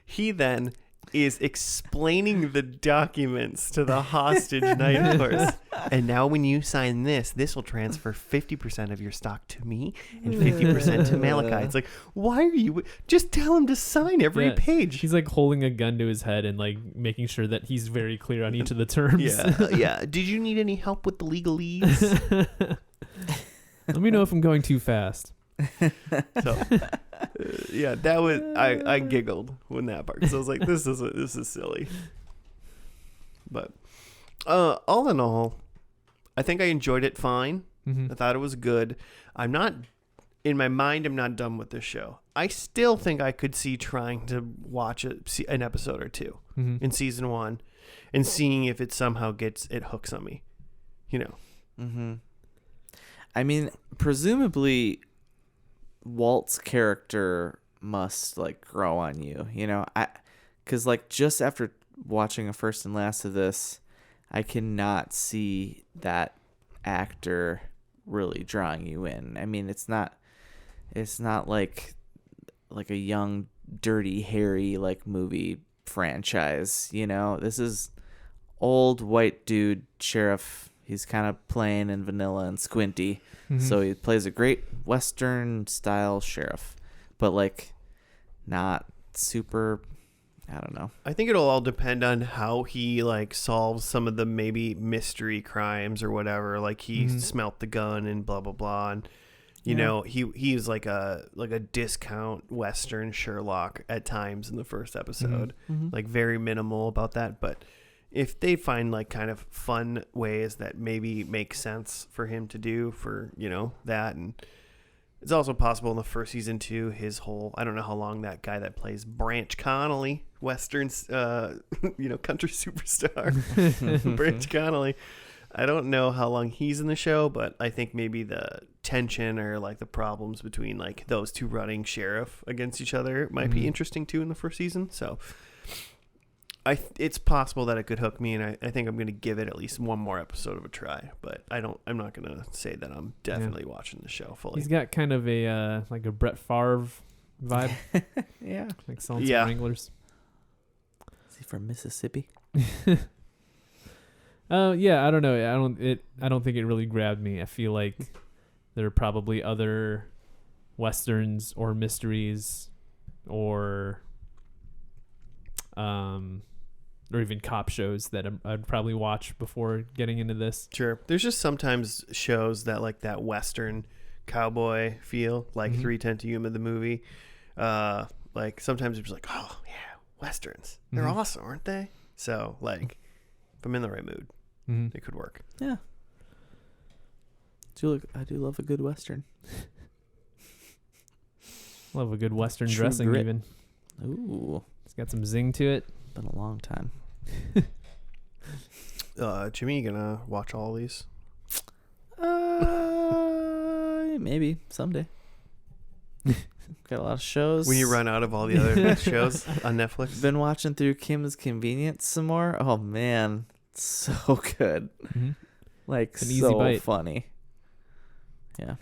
Speaker 1: He then is explaining the documents to the hostage Night Horse. And now when you sign this will transfer 50% of your stock to me and 50% to Malachi. It's like, why are you... Just tell him to sign every page.
Speaker 2: He's like holding a gun to his head and like making sure that he's very clear on each of the terms.
Speaker 1: Yeah. Did you need any help with the legalese?
Speaker 2: Let me know if I'm going too fast.
Speaker 1: So, yeah, that was... I giggled when that part. So I was like, this is silly. But all in all, I think I enjoyed it fine. I thought it was good. I'm not done with this show. I still think I could see trying to watch an episode or two in season 1 and seeing if it somehow hooks on me, you know.
Speaker 3: I mean, presumably Walt's character must like grow on you, you know. Because like just after watching a first and last of this, I cannot see that actor really drawing you in. I mean, it's not like a young Dirty Harry like movie franchise, you know. This is old white dude sheriff. He's kind of plain and vanilla and squinty. So he plays a great Western style sheriff, but like not super, I don't know.
Speaker 1: I think it'll all depend on how he like solves some of the maybe mystery crimes or whatever. Like he smelt the gun and blah blah blah, and you know he's like a discount Western Sherlock at times in the first episode, like very minimal about that. But if they find like kind of fun ways that maybe make sense for him to do for, you know, that, and it's also possible in the first season too, his whole, I don't know how long that guy that plays Branch Connolly, Western, you know, country superstar, Branch Connolly. I don't know how long he's in the show, but I think maybe the tension or like the problems between like those two running sheriff against each other might be interesting too in the first season. So it's possible that it could hook me, and I think I'm going to give it at least one more episode of a try. But I'm not going to say that I'm definitely watching the show fully.
Speaker 2: He's got kind of a like a Brett Favre vibe.
Speaker 3: Yeah,
Speaker 2: like selling some Wranglers.
Speaker 3: Is he from Mississippi?
Speaker 2: Yeah, I don't know. I don't think it really grabbed me. I feel like there are probably other westerns or mysteries or even cop shows that I'd probably watch before getting into this.
Speaker 1: Sure. There's just sometimes shows that like that Western cowboy feel, like 3:10 to Yuma, the movie. Like sometimes it's like, oh yeah, Westerns. They're awesome, aren't they? So like if I'm in the right mood, it could work.
Speaker 3: Yeah. I do love a good Western.
Speaker 2: Love a good Western
Speaker 3: True
Speaker 2: dressing
Speaker 3: grit.
Speaker 2: even.
Speaker 3: Ooh.
Speaker 2: It's got some zing to it.
Speaker 3: Been a long time.
Speaker 1: Jimmy, you gonna watch all these?
Speaker 3: Maybe someday. Got a lot of shows.
Speaker 1: When you run out of all the other shows on Netflix.
Speaker 3: Been watching through Kim's Convenience some more. Oh man, So good.
Speaker 2: Mm-hmm.
Speaker 3: Like,
Speaker 2: It's an easy
Speaker 3: so
Speaker 2: bite.
Speaker 3: funny. Yeah.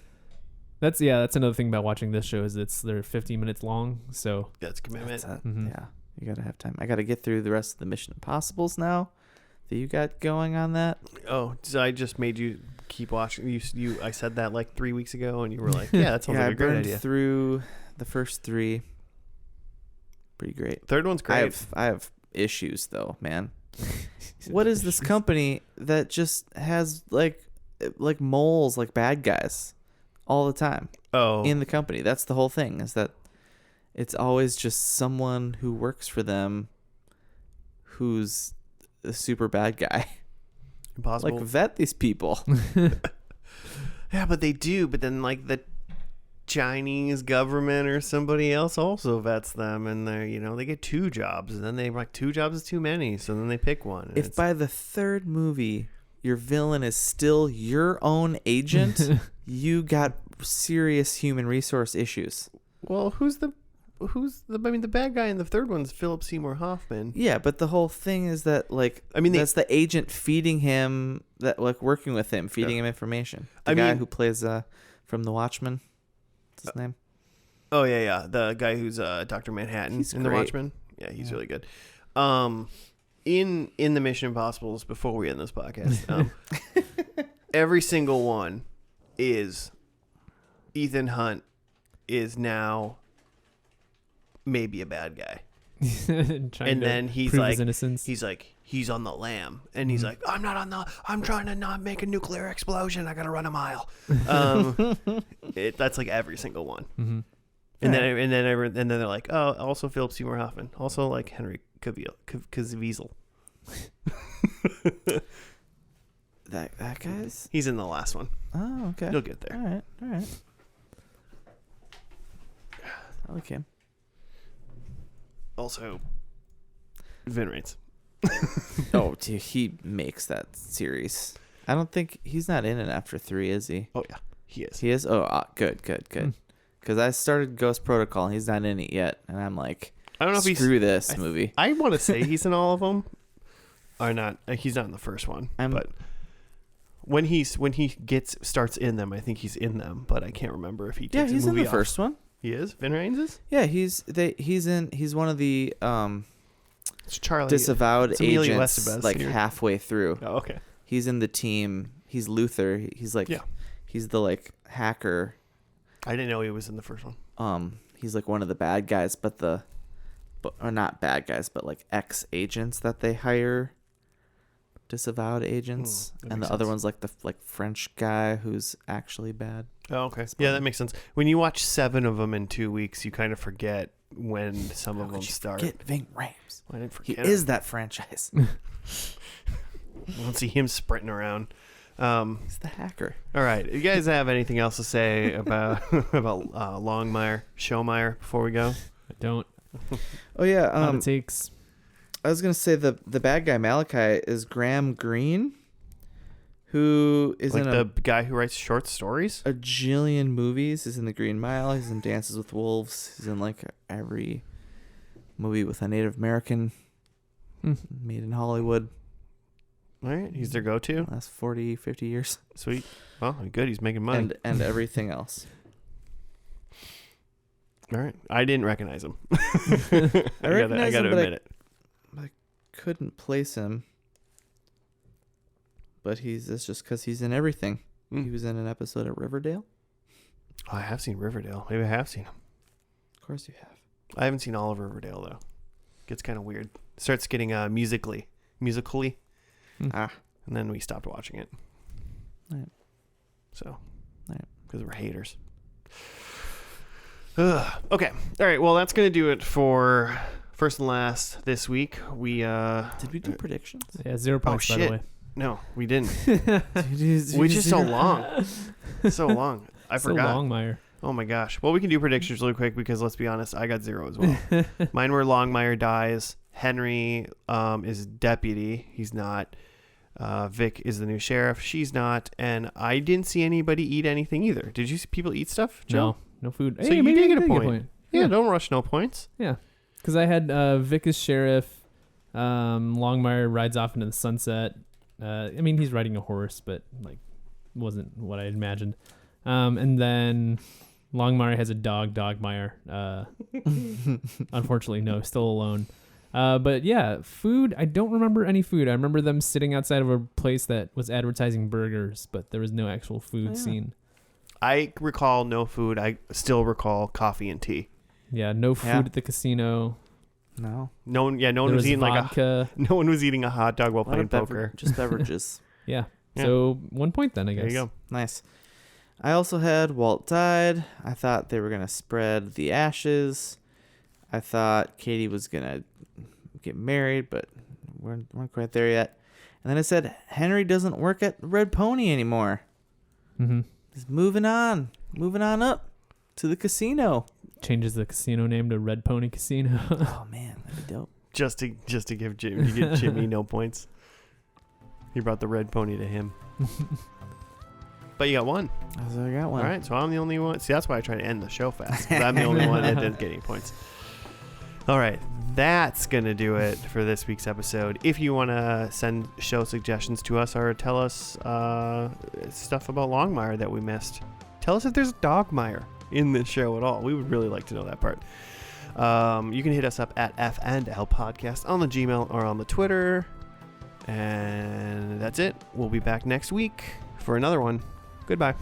Speaker 2: That's another thing about watching this show is they're 15 minutes long. So
Speaker 1: That's commitment.
Speaker 2: Mhm.
Speaker 3: Yeah. You got to have time. I got to get through the rest of the Mission Impossibles now that you got going on that.
Speaker 1: Oh, so I just made you keep watching. I said that like 3 weeks ago, and you were like, "Yeah, that sounds like a great
Speaker 3: I burned
Speaker 1: idea."
Speaker 3: through the first 3. Pretty great.
Speaker 1: Third one's great.
Speaker 3: I have issues though, man. What is this company that just has like moles, like bad guys all the time in the company? That's the whole thing, is that it's always just someone who works for them who's a super bad guy.
Speaker 1: Impossible.
Speaker 3: Like, vet these people.
Speaker 1: Yeah, but they do. But then, like, the Chinese government or somebody else also vets them, and they get 2 jobs, and then they're like, 2 jobs is too many, so then they pick one.
Speaker 3: If by the 3rd movie your villain is still your own agent, you got serious human resource issues.
Speaker 1: Well, the bad guy in the 3rd one's Philip Seymour Hoffman.
Speaker 3: Yeah, but the whole thing is that, like, that's the agent feeding him, that, like, working with him, feeding him information. The guy who plays from The Watchmen. What's his name?
Speaker 1: Oh yeah, the guy who's Dr. Manhattan in The Watchmen. Yeah, he's really good. In the Mission Impossibles, before we end this podcast, every single one is Ethan Hunt is now maybe a bad guy. And then he's
Speaker 2: prove
Speaker 1: like,
Speaker 2: his innocence.
Speaker 1: he's on the lam, and he's like, I'm trying to not make a nuclear explosion. I gotta run a mile. That's like every single one.
Speaker 2: Mm-hmm.
Speaker 1: And then they're like, oh, also Philip Seymour Hoffman, also like Henry Cavill.
Speaker 3: That guy's?
Speaker 1: He's in the last one.
Speaker 3: Oh, okay.
Speaker 1: You'll get there.
Speaker 3: All right. I like him.
Speaker 1: Also, Vin Rames.
Speaker 3: Oh, dude, he makes that series. I don't think he's not in it after 3, is he?
Speaker 1: Oh yeah, he is.
Speaker 3: He is. Oh, good. Because I started Ghost Protocol, and he's not in it yet, and I'm like,
Speaker 1: I don't know if
Speaker 3: screw this movie.
Speaker 1: I want to say he's in all of them, or not. He's not in the first one, but when he starts in them, I think he's in them. But I can't remember if he takes
Speaker 3: he's
Speaker 1: a movie
Speaker 3: in the first one.
Speaker 1: He is. Vin Rames is.
Speaker 3: Yeah, he's one of the
Speaker 1: It's Charlie.
Speaker 3: disavowed
Speaker 1: it's Emilio
Speaker 3: agents,
Speaker 1: Estevez
Speaker 3: like
Speaker 1: here.
Speaker 3: halfway through.
Speaker 1: Oh, okay.
Speaker 3: He's in the team. He's Luther. He's like, he's the like hacker.
Speaker 1: I didn't know he was in the first one.
Speaker 3: He's like one of the bad guys, or not bad guys, but like ex-agents that they hire. Disavowed agents, and the other one's like the French guy who's actually bad.
Speaker 1: Oh, okay. Yeah, that makes sense. When you watch 7 of them in 2 weeks, you kind of forget when some of them start.
Speaker 3: Forget Ving Rhames.
Speaker 1: I didn't
Speaker 3: He
Speaker 1: forget.
Speaker 3: is that franchise.
Speaker 1: I don't see him sprinting around.
Speaker 3: He's the hacker.
Speaker 1: All right. You guys have anything else to say about Longmire, Showmire before we go?
Speaker 2: I don't.
Speaker 3: Oh yeah.
Speaker 2: All it takes.
Speaker 3: I was gonna say the bad guy Malachi is Graham Greene, who is
Speaker 1: like
Speaker 3: in
Speaker 1: the guy who writes short stories.
Speaker 3: a jillion movies. He's in The Green Mile. He's in Dances with Wolves. He's in like every movie with a Native American made in Hollywood.
Speaker 1: All right. He's their go-to.
Speaker 3: Last 40, 50 years.
Speaker 1: Sweet. Well, good. He's making money.
Speaker 3: And everything else.
Speaker 1: All right. I didn't recognize him.
Speaker 3: I recognize
Speaker 1: gotta
Speaker 3: him, but
Speaker 1: admit it.
Speaker 3: I couldn't place him. But that's just because he's in everything. He was in an episode of Riverdale.
Speaker 1: Oh, I have seen Riverdale. Maybe I have seen him.
Speaker 3: Of course you have.
Speaker 1: I haven't seen all of Riverdale, though. Gets kind of weird. Starts getting musically.
Speaker 3: Ah.
Speaker 1: And then we stopped watching it.
Speaker 3: Right.
Speaker 1: So.
Speaker 3: Right.
Speaker 1: Because we're haters. Okay. All right. Well, that's going to do it for First and Last this week. We
Speaker 3: Did we do predictions?
Speaker 2: Yeah, 0 points, by the way.
Speaker 1: No, we didn't. Which is so long. So long. I forgot.
Speaker 2: Longmire.
Speaker 1: Oh my gosh. Well, we can do predictions really quick because let's be honest, I got 0 as well. Mine were Longmire dies. Henry is deputy. He's not. Vic is the new sheriff. She's not. And I didn't see anybody eat anything either. Did you see people eat stuff, Joe?
Speaker 2: No food.
Speaker 1: So
Speaker 2: Hey,
Speaker 1: you
Speaker 2: maybe
Speaker 1: did
Speaker 2: I
Speaker 1: get a
Speaker 2: did
Speaker 1: point. Yeah, don't rush no points.
Speaker 2: Yeah. Because I had Vic as sheriff, Longmire rides off into the sunset. I mean, he's riding a horse, but like wasn't what I imagined. And then Longmire has a dog, Dogmire. Unfortunately, no, still alone. But yeah, food. I don't remember any food. I remember them sitting outside of a place that was advertising burgers, but there was no actual food seen.
Speaker 1: I recall no food. I still recall coffee and tea.
Speaker 2: Yeah, no food at the casino.
Speaker 3: No.
Speaker 1: No one was eating
Speaker 2: vodka.
Speaker 1: no one was eating a hot dog while playing poker.
Speaker 3: Just beverages.
Speaker 2: Yeah. So 1 point then, I guess.
Speaker 1: There you go.
Speaker 3: Nice. I also had Walt died. I thought they were going to spread the ashes. I thought Katie was going to get married, but we weren't quite there yet. And then I said Henry doesn't work at Red Pony anymore.
Speaker 2: Mm-hmm.
Speaker 3: He's moving on up to the casino.
Speaker 2: Changes the casino name to Red Pony Casino.
Speaker 3: Oh man, that'd be dope.
Speaker 1: Just to give Jimmy no points. He brought the red pony to him. But you got one.
Speaker 3: So I got one.
Speaker 1: All right, so I'm the only one. See, that's why I try to end the show fast. 'Cause I'm the only one that didn't get any points. All right, that's going to do it for this week's episode. If you want to send show suggestions to us or tell us stuff about Longmire that we missed, tell us if there's a Dogmire in this show at all. We would really like to know that part. You can hit us up at F&L Podcast on the Gmail or on the Twitter. And that's it. We'll be back next week for another one. Goodbye.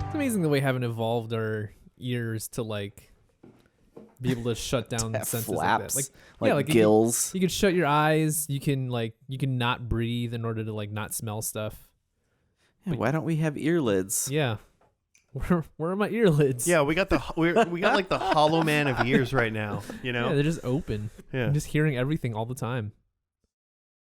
Speaker 2: It's amazing the way we haven't evolved our ears to like be able to shut down senses
Speaker 3: flaps,
Speaker 2: like that. Like
Speaker 3: gills.
Speaker 2: You can shut your eyes. You can not breathe in order to like not smell stuff.
Speaker 3: Yeah, why don't we have ear lids?
Speaker 2: Yeah. Where are my ear lids?
Speaker 1: Yeah, we got like the hollow man of ears right now, you know?
Speaker 2: Yeah, they're just open.
Speaker 1: Yeah.
Speaker 2: I'm just hearing everything all the time.